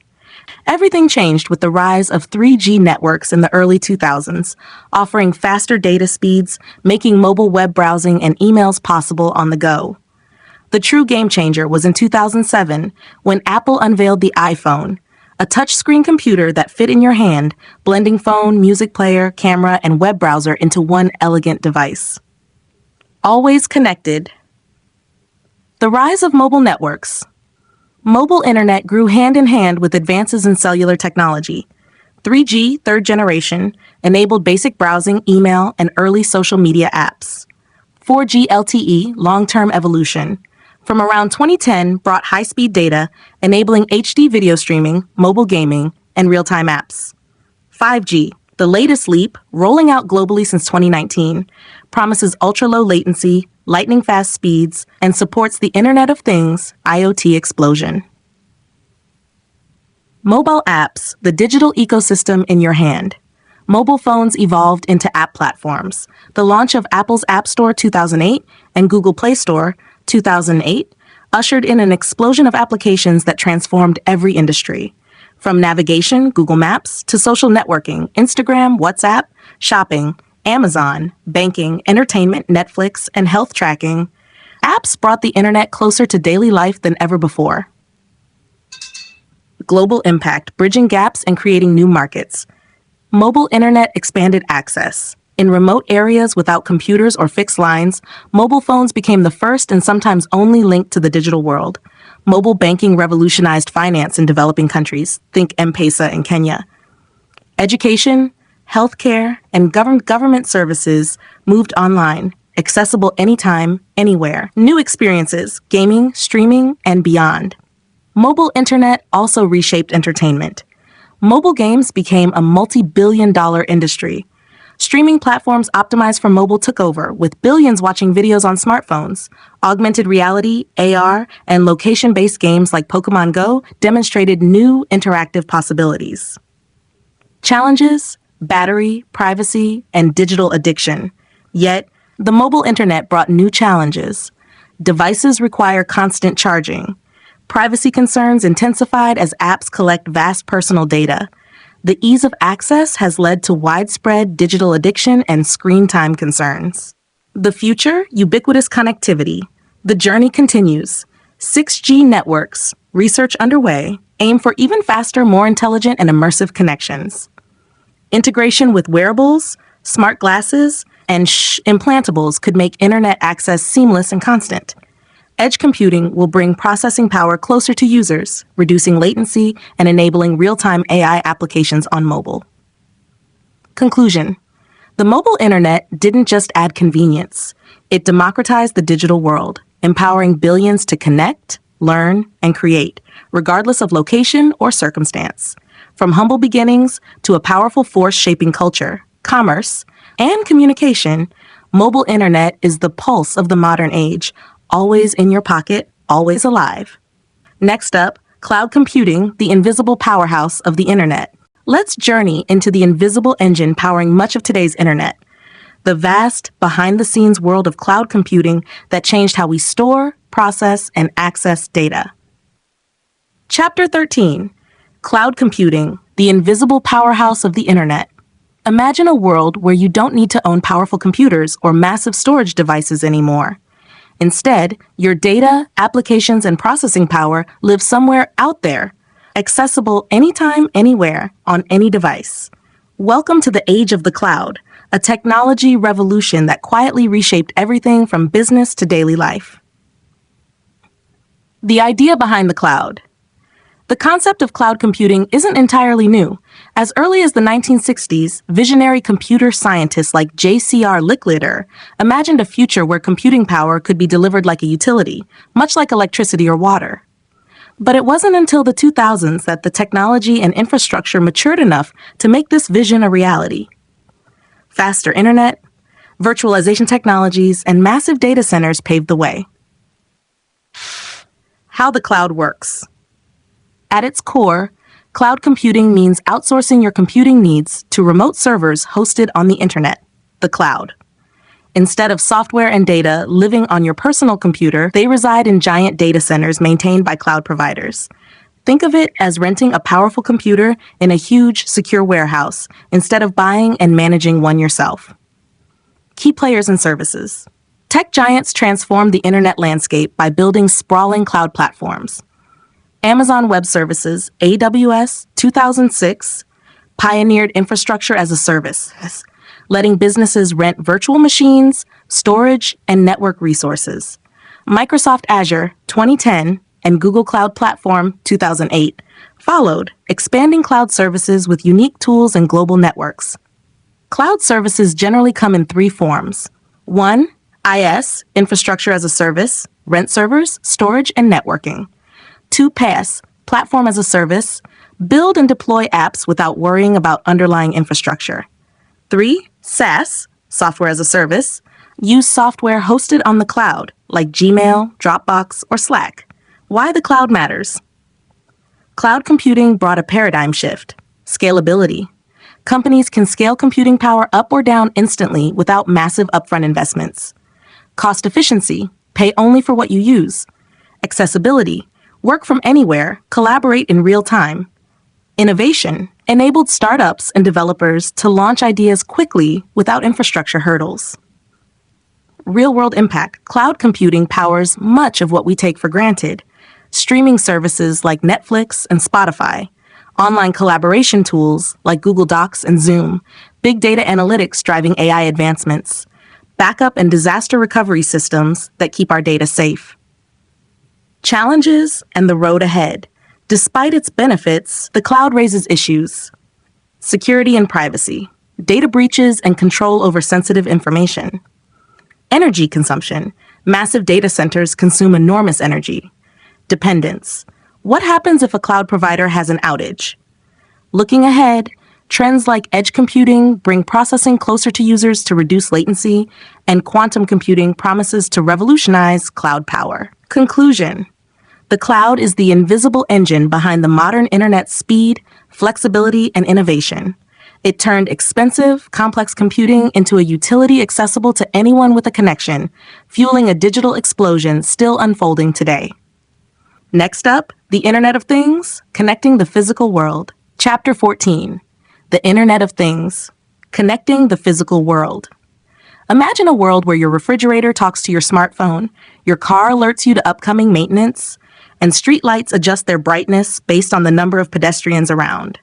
Everything changed with the rise of 3G networks in the early 2000s, offering faster data speeds, making mobile web browsing and emails possible on the go. The true game changer was in 2007 when Apple unveiled the iPhone, a touchscreen computer that fit in your hand, blending phone, music player, camera, and web browser into one elegant device. Always connected. The rise of mobile networks. Mobile internet grew hand in hand with advances in cellular technology. 3G, third generation, enabled basic browsing, email, and early social media apps. 4G LTE, long-term evolution, from around 2010 brought high-speed data, enabling HD video streaming, mobile gaming, and real-time apps. 5G, the latest leap, rolling out globally since 2019, promises ultra-low latency, lightning-fast speeds, and supports the Internet of Things, IoT explosion. Mobile apps, the digital ecosystem in your hand. Mobile phones evolved into app platforms. The launch of Apple's App Store 2008 and Google Play Store 2008 ushered in an explosion of applications that transformed every industry. From navigation, Google Maps, to social networking, Instagram, WhatsApp, shopping, Amazon, banking, entertainment, Netflix, and health tracking, apps brought the internet closer to daily life than ever before. Global impact, bridging gaps and creating new markets. Mobile internet expanded access. In remote areas without computers or fixed lines, mobile phones became the first and sometimes only link to the digital world. Mobile banking revolutionized finance in developing countries, think M-Pesa in Kenya. Education, healthcare, and government services moved online, accessible anytime, anywhere. New experiences, gaming, streaming, and beyond. Mobile internet also reshaped entertainment. Mobile games became a multi-billion-dollar industry. Streaming platforms optimized for mobile took over, with billions watching videos on smartphones. Augmented reality, AR, and location-based games like Pokémon Go demonstrated new interactive possibilities. Challenges, battery, privacy, and digital addiction. Yet, the mobile internet brought new challenges. Devices require constant charging. Privacy concerns intensified as apps collect vast personal data. The ease of access has led to widespread digital addiction and screen time concerns. The future, ubiquitous connectivity. The journey continues. 6G networks, research underway, aim for even faster, more intelligent, and immersive connections. Integration with wearables, smart glasses, and implantables could make internet access seamless and constant. Edge computing will bring processing power closer to users, reducing latency and enabling real-time AI applications on mobile. Conclusion. The mobile internet didn't just add convenience. It democratized the digital world, empowering billions to connect, learn, and create, regardless of location or circumstance. From humble beginnings to a powerful force shaping culture, commerce, and communication, mobile internet is the pulse of the modern age, always in your pocket, always alive. Next up, cloud computing, the invisible powerhouse of the internet. Let's journey into the invisible engine powering much of today's internet. The vast, behind-the-scenes world of cloud computing that changed how we store, process, and access data. Chapter 13. Cloud computing, the invisible powerhouse of the internet. Imagine a world where you don't need to own powerful computers or massive storage devices anymore. Instead, your data, applications, and processing power live somewhere out there, accessible anytime, anywhere, on any device. Welcome to the age of the cloud, a technology revolution that quietly reshaped everything from business to daily life. The idea behind the cloud. The concept of cloud computing isn't entirely new. As early as the 1960s, visionary computer scientists like J.C.R. Licklider imagined a future where computing power could be delivered like a utility, much like electricity or water. But it wasn't until the 2000s that the technology and infrastructure matured enough to make this vision a reality. Faster internet, virtualization technologies, and massive data centers paved the way. How the cloud works. At its core, cloud computing means outsourcing your computing needs to remote servers hosted on the internet, the cloud. Instead of software and data living on your personal computer, they reside in giant data centers maintained by cloud providers. Think of it as renting a powerful computer in a huge, secure warehouse instead of buying and managing one yourself. Key players and services. Tech giants transformed the internet landscape by building sprawling cloud platforms. Amazon Web Services, AWS, 2006, pioneered infrastructure as a service, letting businesses rent virtual machines, storage, and network resources. Microsoft Azure, 2010, and Google Cloud Platform, 2008, followed, expanding cloud services with unique tools and global networks. Cloud services generally come in three forms. 1. IaaS, infrastructure as a service, rent servers, storage, and networking. 2. PaaS, platform as a service, build and deploy apps without worrying about underlying infrastructure. 3. SaaS, software as a service, use software hosted on the cloud, like Gmail, Dropbox, or Slack. Why the cloud matters. Cloud computing brought a paradigm shift. Scalability. Companies can scale computing power up or down instantly without massive upfront investments. Cost efficiency. Pay only for what you use. Accessibility. Work from anywhere, collaborate in real time. Innovation enabled startups and developers to launch ideas quickly without infrastructure hurdles. Real-world impact. Cloud computing powers much of what we take for granted. Streaming services like Netflix and Spotify, online collaboration tools like Google Docs and Zoom, big data analytics driving AI advancements, backup and disaster recovery systems that keep our data safe. Challenges and the road ahead. Despite its benefits, the cloud raises issues. Security and privacy, data breaches and control over sensitive information. Energy consumption. Massive data centers consume enormous energy. Dependence. What happens if a cloud provider has an outage? Looking ahead, trends like edge computing bring processing closer to users to reduce latency, and quantum computing promises to revolutionize cloud power. Conclusion. The cloud is the invisible engine behind the modern internet's speed, flexibility, and innovation. It turned expensive, complex computing into a utility accessible to anyone with a connection, fueling a digital explosion still unfolding today. Next up, the Internet of Things, connecting the physical world. Chapter 14. the Internet of Things, connecting the physical world. Imagine a world where your refrigerator talks to your smartphone, your car alerts you to upcoming maintenance, and streetlights adjust their brightness based on the number of pedestrians around,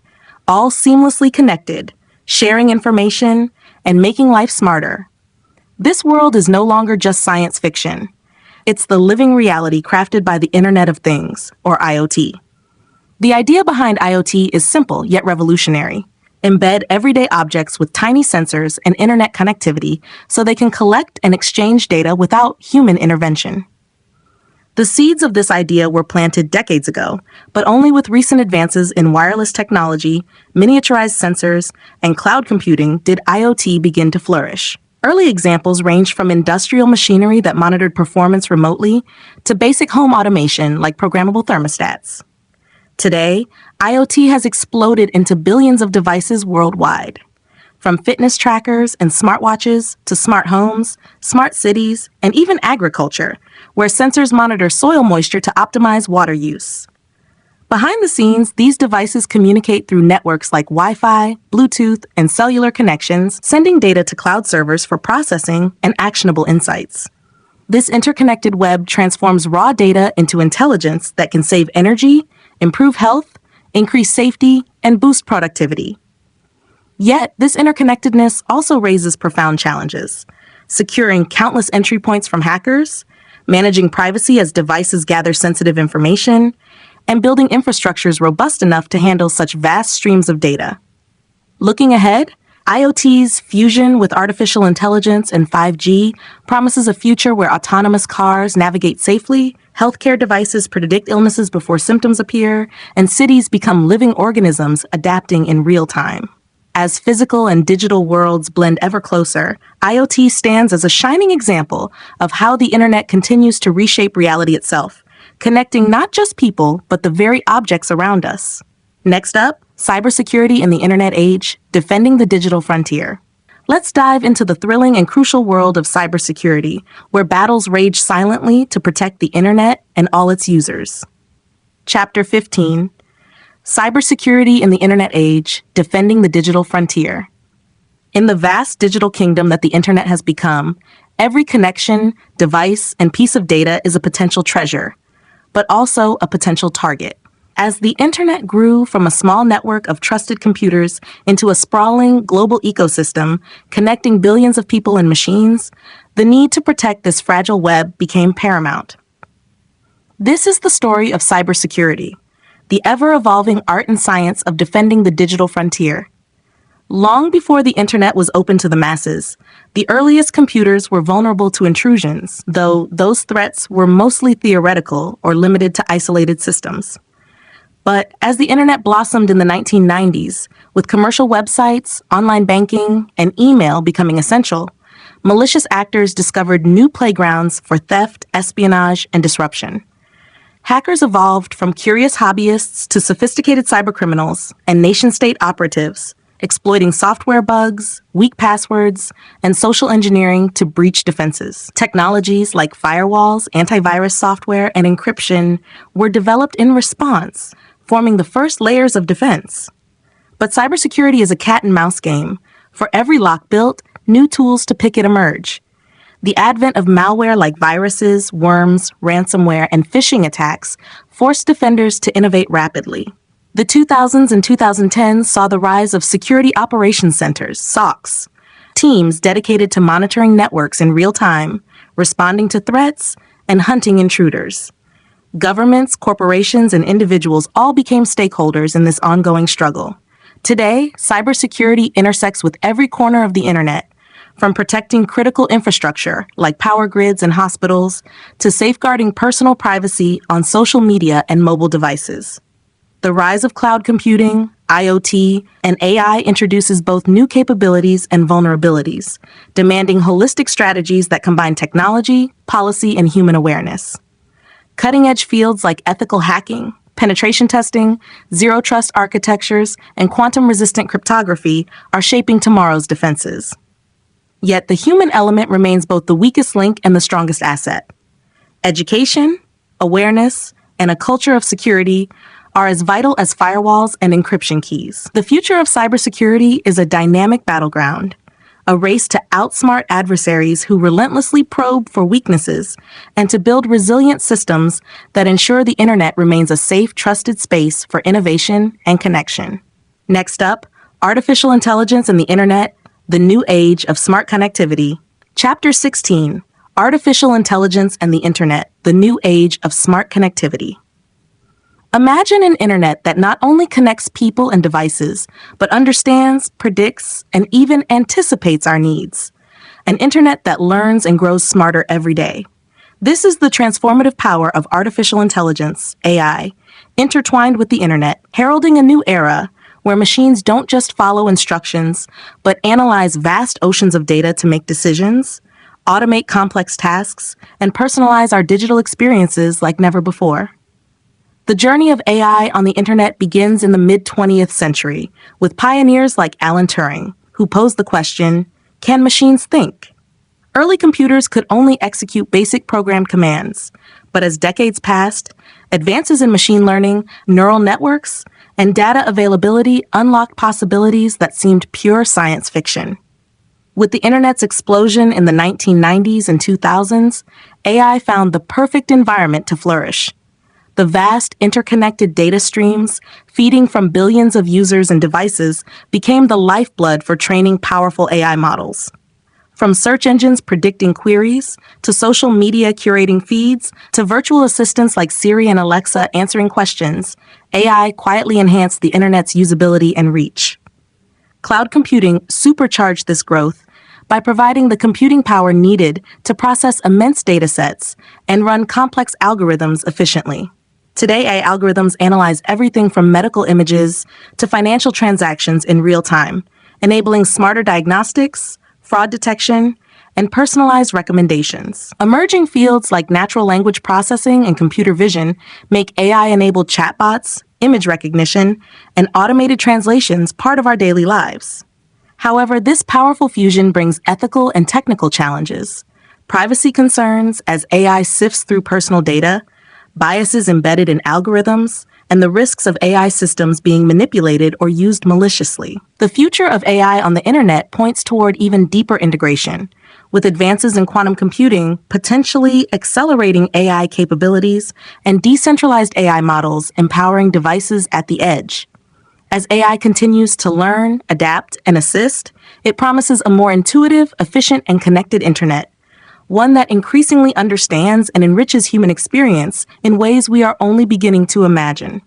all seamlessly connected, sharing information, and making life smarter. This world is no longer just science fiction. It's the living reality crafted by the Internet of Things, or IoT. The idea behind IoT is simple yet revolutionary. Embed everyday objects with tiny sensors and internet connectivity so they can collect and exchange data without human intervention. The seeds of this idea were planted decades ago, but only with recent advances in wireless technology, miniaturized sensors, and cloud computing did IoT begin to flourish. Early examples ranged from industrial machinery that monitored performance remotely to basic home automation like programmable thermostats. Today, IoT has exploded into billions of devices worldwide. From fitness trackers and smartwatches to smart homes, smart cities, and even agriculture, where sensors monitor soil moisture to optimize water use. Behind the scenes, these devices communicate through networks like Wi-Fi, Bluetooth, and cellular connections, sending data to cloud servers for processing and actionable insights. This interconnected web transforms raw data into intelligence that can save energy, improve health, increase safety, and boost productivity. Yet, this interconnectedness also raises profound challenges: securing countless entry points from hackers, managing privacy as devices gather sensitive information, and building infrastructures robust enough to handle such vast streams of data. Looking ahead, IoT's fusion with artificial intelligence and 5G promises a future where autonomous cars navigate safely, healthcare devices predict illnesses before symptoms appear, and cities become living organisms adapting in real time. As physical and digital worlds blend ever closer, IoT stands as a shining example of how the internet continues to reshape reality itself, connecting not just people, but the very objects around us. Next up, cybersecurity in the internet age, defending the digital frontier. Let's dive into the thrilling and crucial world of cybersecurity, where battles rage silently to protect the internet and all its users. Chapter 15. Cybersecurity in the Internet Age, Defending the Digital Frontier. In the vast digital kingdom that the internet has become, every connection, device, and piece of data is a potential treasure, but also a potential target. As the internet grew from a small network of trusted computers into a sprawling global ecosystem connecting billions of people and machines, the need to protect this fragile web became paramount. This is the story of cybersecurity, the ever-evolving art and science of defending the digital frontier. Long before the internet was open to the masses, the earliest computers were vulnerable to intrusions, though those threats were mostly theoretical or limited to isolated systems. But as the internet blossomed in the 1990s, with commercial websites, online banking, and email becoming essential, malicious actors discovered new playgrounds for theft, espionage, and disruption. Hackers evolved from curious hobbyists to sophisticated cybercriminals and nation-state operatives, exploiting software bugs, weak passwords, and social engineering to breach defenses. Technologies like firewalls, antivirus software, and encryption were developed in response, forming the first layers of defense. But cybersecurity is a cat-and-mouse game. For every lock built, new tools to pick it emerge. The advent of malware like viruses, worms, ransomware, and phishing attacks forced defenders to innovate rapidly. The 2000s and 2010s saw the rise of Security Operations Centers, SOCs, teams dedicated to monitoring networks in real time, responding to threats, and hunting intruders. Governments, corporations, and individuals all became stakeholders in this ongoing struggle. Today, cybersecurity intersects with every corner of the internet, from protecting critical infrastructure like power grids and hospitals to safeguarding personal privacy on social media and mobile devices. The rise of cloud computing, IoT, and AI introduces both new capabilities and vulnerabilities, demanding holistic strategies that combine technology, policy, and human awareness. Cutting-edge fields like ethical hacking, penetration testing, zero-trust architectures, and quantum-resistant cryptography are shaping tomorrow's defenses. Yet the human element remains both the weakest link and the strongest asset. Education, awareness, and a culture of security are as vital as firewalls and encryption keys. The future of cybersecurity is a dynamic battleground, a race to outsmart adversaries who relentlessly probe for weaknesses and to build resilient systems that ensure the internet remains a safe, trusted space for innovation and connection. Next up, artificial intelligence and the internet, the new age of smart connectivity. Chapter 16, Artificial Intelligence and the Internet, the New Age of Smart Connectivity. Imagine an internet that not only connects people and devices, but understands, predicts, and even anticipates our needs. An internet that learns and grows smarter every day. This is the transformative power of artificial intelligence, AI, intertwined with the internet, heralding a new era where machines don't just follow instructions, but analyze vast oceans of data to make decisions, automate complex tasks, and personalize our digital experiences like never before. The journey of AI on the internet begins in the mid-20th century with pioneers like Alan Turing, who posed the question, can machines think? Early computers could only execute basic program commands, but as decades passed, advances in machine learning, neural networks, and data availability unlocked possibilities that seemed pure science fiction. With the internet's explosion in the 1990s and 2000s, AI found the perfect environment to flourish. The vast interconnected data streams, feeding from billions of users and devices, became the lifeblood for training powerful AI models. From search engines predicting queries, to social media curating feeds, to virtual assistants like Siri and Alexa answering questions, AI quietly enhanced the internet's usability and reach. Cloud computing supercharged this growth by providing the computing power needed to process immense data sets and run complex algorithms efficiently. Today, AI algorithms analyze everything from medical images to financial transactions in real time, enabling smarter diagnostics, fraud detection, and personalized recommendations. Emerging fields like natural language processing and computer vision make AI-enabled chatbots, image recognition, and automated translations part of our daily lives. However, this powerful fusion brings ethical and technical challenges. Privacy concerns as AI sifts through personal data, biases embedded in algorithms, and the risks of AI systems being manipulated or used maliciously. The future of AI on the internet points toward even deeper integration, with advances in quantum computing potentially accelerating AI capabilities and decentralized AI models empowering devices at the edge. As AI continues to learn, adapt, and assist, it promises a more intuitive, efficient, and connected internet, one that increasingly understands and enriches human experience in ways we are only beginning to imagine.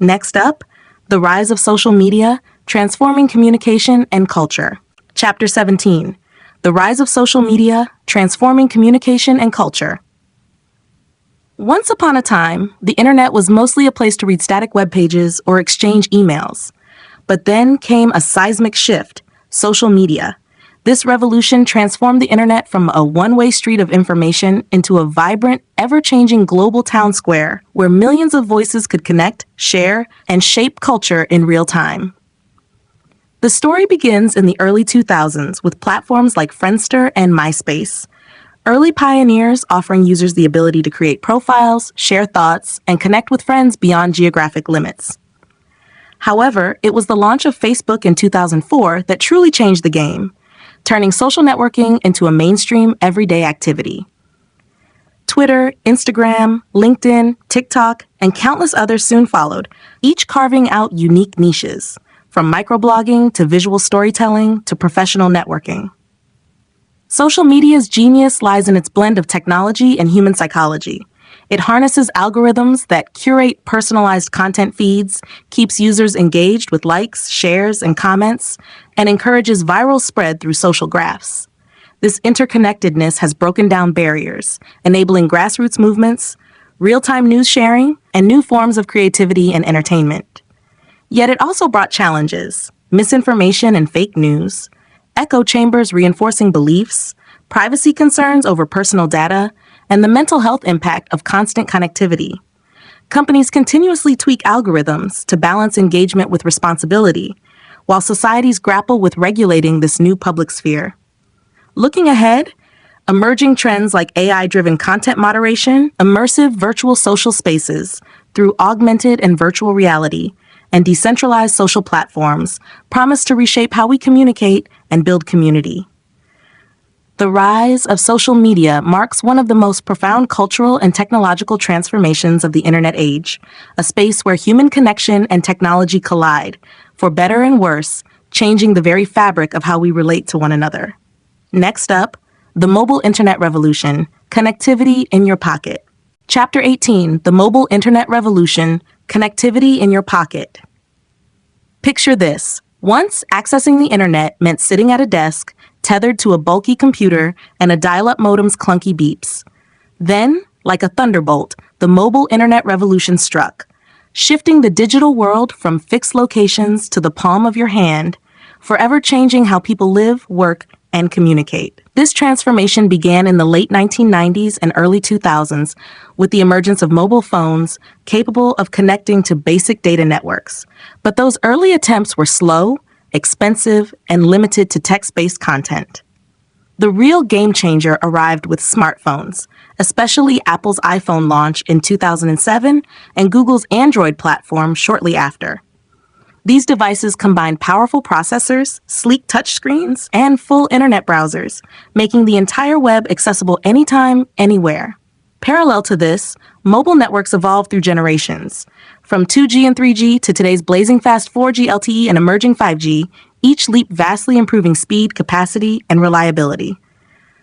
Next up, the rise of social media, transforming communication and culture. Chapter 17, the rise of social media, transforming communication and culture. Once upon a time, the internet was mostly a place to read static web pages or exchange emails. But then came a seismic shift, social media. This revolution transformed the internet from a one-way street of information into a vibrant, ever-changing global town square where millions of voices could connect, share, and shape culture in real time. The story begins in the early 2000s with platforms like Friendster and MySpace, early pioneers offering users the ability to create profiles, share thoughts, and connect with friends beyond geographic limits. However, it was the launch of Facebook in 2004 that truly changed the game, turning social networking into a mainstream, everyday activity. Twitter, Instagram, LinkedIn, TikTok, and countless others soon followed, each carving out unique niches, from microblogging to visual storytelling to professional networking. Social media's genius lies in its blend of technology and human psychology. It harnesses algorithms that curate personalized content feeds, keeps users engaged with likes, shares, and comments, and encourages viral spread through social graphs. This interconnectedness has broken down barriers, enabling grassroots movements, real-time news sharing, and new forms of creativity and entertainment. Yet it also brought challenges: misinformation and fake news, echo chambers reinforcing beliefs, privacy concerns over personal data, and the mental health impact of constant connectivity. Companies continuously tweak algorithms to balance engagement with responsibility, while societies grapple with regulating this new public sphere. Looking ahead, emerging trends like AI-driven content moderation, immersive virtual social spaces, through augmented and virtual reality, and decentralized social platforms promise to reshape how we communicate and build community. The rise of social media marks one of the most profound cultural and technological transformations of the internet age, a space where human connection and technology collide, for better and worse, changing the very fabric of how we relate to one another. Next up, the mobile internet revolution, connectivity in your pocket. Chapter 18, the mobile internet revolution, connectivity in your pocket. Picture this. Once, accessing the internet meant sitting at a desk, tethered to a bulky computer and a dial-up modem's clunky beeps. Then, like a thunderbolt, the mobile internet revolution struck, shifting the digital world from fixed locations to the palm of your hand, forever changing how people live, work, and communicate. This transformation began in the late 1990s and early 2000s with the emergence of mobile phones capable of connecting to basic data networks. But those early attempts were slow, expensive, and limited to text-based content. The real game changer arrived with smartphones, especially Apple's iPhone launch in 2007 and Google's Android platform shortly after. These devices combined powerful processors, sleek touchscreens, and full internet browsers, making the entire web accessible anytime, anywhere. Parallel to this, mobile networks evolved through generations. From 2G and 3G to today's blazing fast 4G LTE and emerging 5G, each leap vastly improving speed, capacity, and reliability.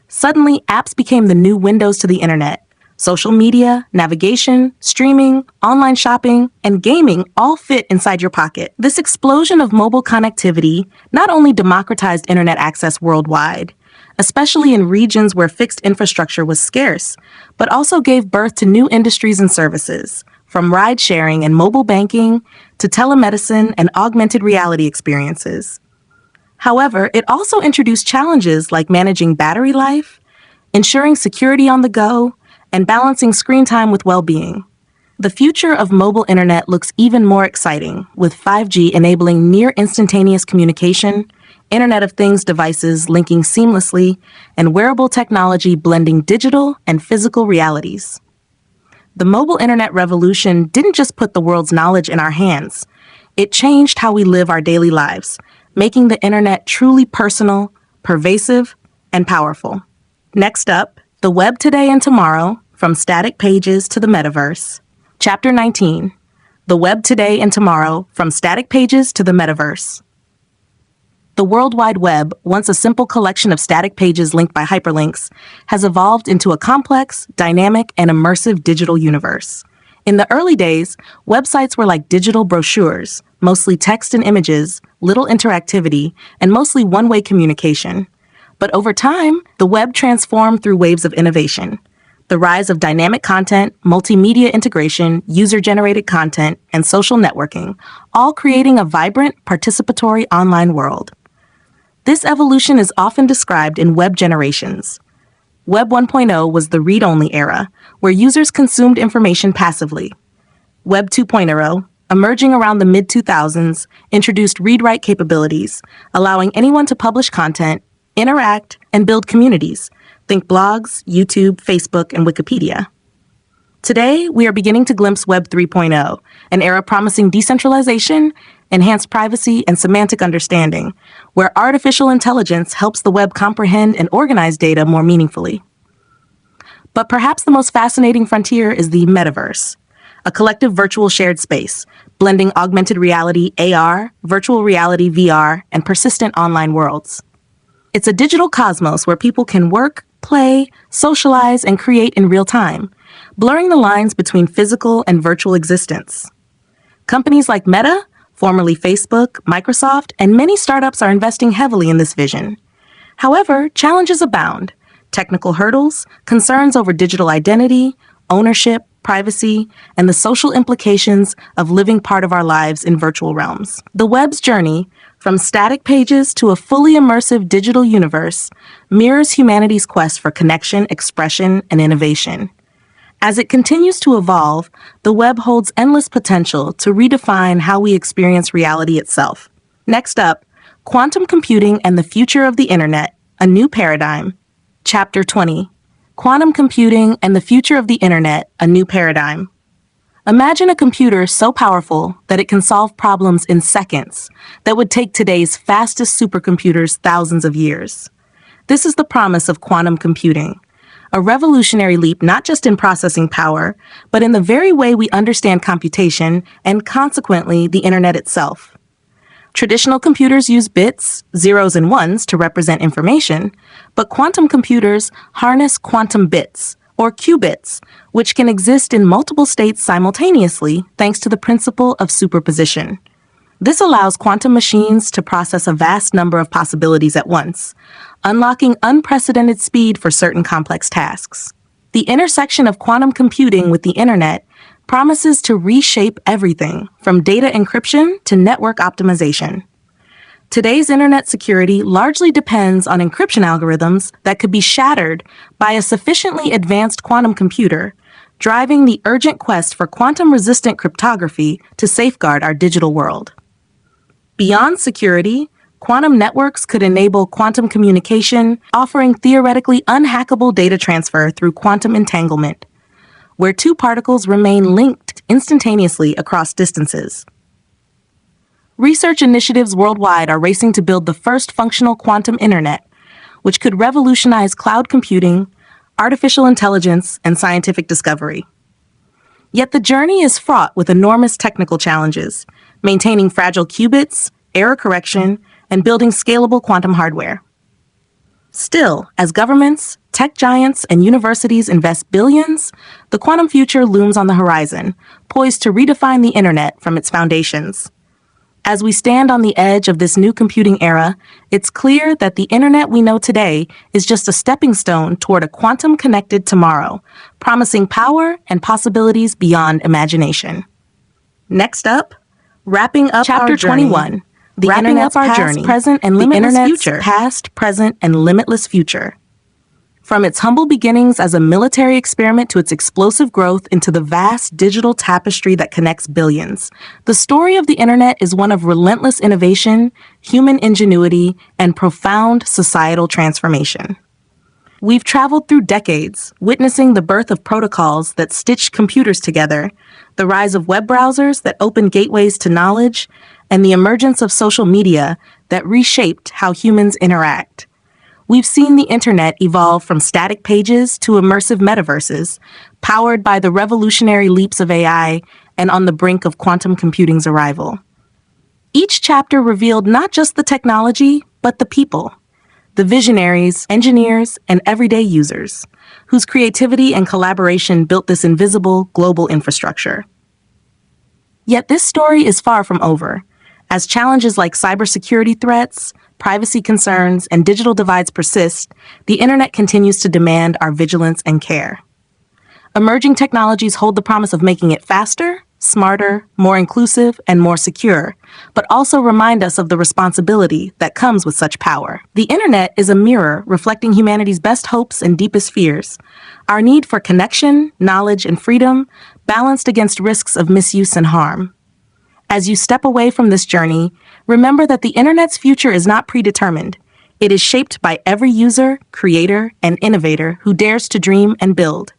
Suddenly, apps became the new windows to the internet. Social media, navigation, streaming, online shopping, and gaming all fit inside your pocket. This explosion of mobile connectivity not only democratized internet access worldwide, especially in regions where fixed infrastructure was scarce, but also gave birth to new industries and services, from ride-sharing and mobile banking to telemedicine and augmented reality experiences. However, it also introduced challenges like managing battery life, ensuring security on the go, and balancing screen time with well-being. The future of mobile internet looks even more exciting, with 5G enabling near-instantaneous communication, Internet of Things devices linking seamlessly, and wearable technology blending digital and physical realities. The mobile internet revolution didn't just put the world's knowledge in our hands. It changed how we live our daily lives, making the internet truly personal, pervasive, and powerful. Next up, the web today and tomorrow, from static pages to the metaverse. Chapter 19, the web today and tomorrow, from static pages to the metaverse. The World Wide Web, once a simple collection of static pages linked by hyperlinks, has evolved into a complex, dynamic, and immersive digital universe. In the early days, websites were like digital brochures, mostly text and images, little interactivity, and mostly one-way communication. But over time, the web transformed through waves of innovation. The rise of dynamic content, multimedia integration, user-generated content, and social networking, all creating a vibrant, participatory online world. This evolution is often described in web generations. Web 1.0 was the read-only era, where users consumed information passively. Web 2.0, emerging around the mid-2000s, introduced read-write capabilities, allowing anyone to publish content, interact, and build communities. Think blogs, YouTube, Facebook, and Wikipedia. Today, we are beginning to glimpse Web 3.0, an era promising decentralization, enhanced privacy, and semantic understanding, where artificial intelligence helps the web comprehend and organize data more meaningfully. But perhaps the most fascinating frontier is the metaverse, a collective virtual shared space, blending augmented reality, AR, virtual reality, VR, and persistent online worlds. It's a digital cosmos where people can work, play, socialize, and create in real time, blurring the lines between physical and virtual existence. Companies like Meta, formerly Facebook, Microsoft, and many startups are investing heavily in this vision. However, challenges abound: technical hurdles, concerns over digital identity, ownership, privacy, and the social implications of living part of our lives in virtual realms. The web's journey, from static pages to a fully immersive digital universe, mirrors humanity's quest for connection, expression, and innovation. As it continues to evolve, the web holds endless potential to redefine how we experience reality itself. Next up, quantum computing and the future of the internet, a new paradigm. Chapter 20, Quantum Computing and the Future of the Internet, a New Paradigm. Imagine a computer so powerful that it can solve problems in seconds that would take today's fastest supercomputers thousands of years. This is the promise of quantum computing, a revolutionary leap not just in processing power, but in the very way we understand computation and consequently the internet itself. Traditional computers use bits, zeros and ones to represent information, but quantum computers harness quantum bits, or qubits, which can exist in multiple states simultaneously thanks to the principle of superposition. This allows quantum machines to process a vast number of possibilities at once, unlocking unprecedented speed for certain complex tasks. The intersection of quantum computing with the internet promises to reshape everything from data encryption to network optimization. Today's internet security largely depends on encryption algorithms that could be shattered by a sufficiently advanced quantum computer, driving the urgent quest for quantum-resistant cryptography to safeguard our digital world. Beyond security, quantum networks could enable quantum communication, offering theoretically unhackable data transfer through quantum entanglement, where two particles remain linked instantaneously across distances. Research initiatives worldwide are racing to build the first functional quantum internet, which could revolutionize cloud computing, artificial intelligence, and scientific discovery. Yet the journey is fraught with enormous technical challenges, maintaining fragile qubits, error correction, and building scalable quantum hardware. Still, as governments, tech giants, and universities invest billions, the quantum future looms on the horizon, poised to redefine the internet from its foundations. As we stand on the edge of this new computing era, it's clear that the internet we know today is just a stepping stone toward a quantum-connected tomorrow, promising power and possibilities beyond imagination. Next up, wrapping up Chapter our journey. 21, the Wrapping internet's up our past, journey. present, and The limitless internet's future. Past, present, and limitless future. From its humble beginnings as a military experiment to its explosive growth into the vast digital tapestry that connects billions, the story of the internet is one of relentless innovation, human ingenuity, and profound societal transformation. We've traveled through decades, witnessing the birth of protocols that stitched computers together, the rise of web browsers that opened gateways to knowledge, and the emergence of social media that reshaped how humans interact. We've seen the internet evolve from static pages to immersive metaverses, powered by the revolutionary leaps of AI and on the brink of quantum computing's arrival. Each chapter revealed not just the technology, but the people, the visionaries, engineers, and everyday users, whose creativity and collaboration built this invisible global infrastructure. Yet this story is far from over, as challenges like cybersecurity threats, privacy concerns, and digital divides persist. The internet continues to demand our vigilance and care. Emerging technologies hold the promise of making it faster, smarter, more inclusive, and more secure, but also remind us of the responsibility that comes with such power. The internet is a mirror reflecting humanity's best hopes and deepest fears. Our need for connection, knowledge, and freedom, balanced against risks of misuse and harm. As you step away from this journey, remember that the internet's future is not predetermined. It is shaped by every user, creator, and innovator who dares to dream and build.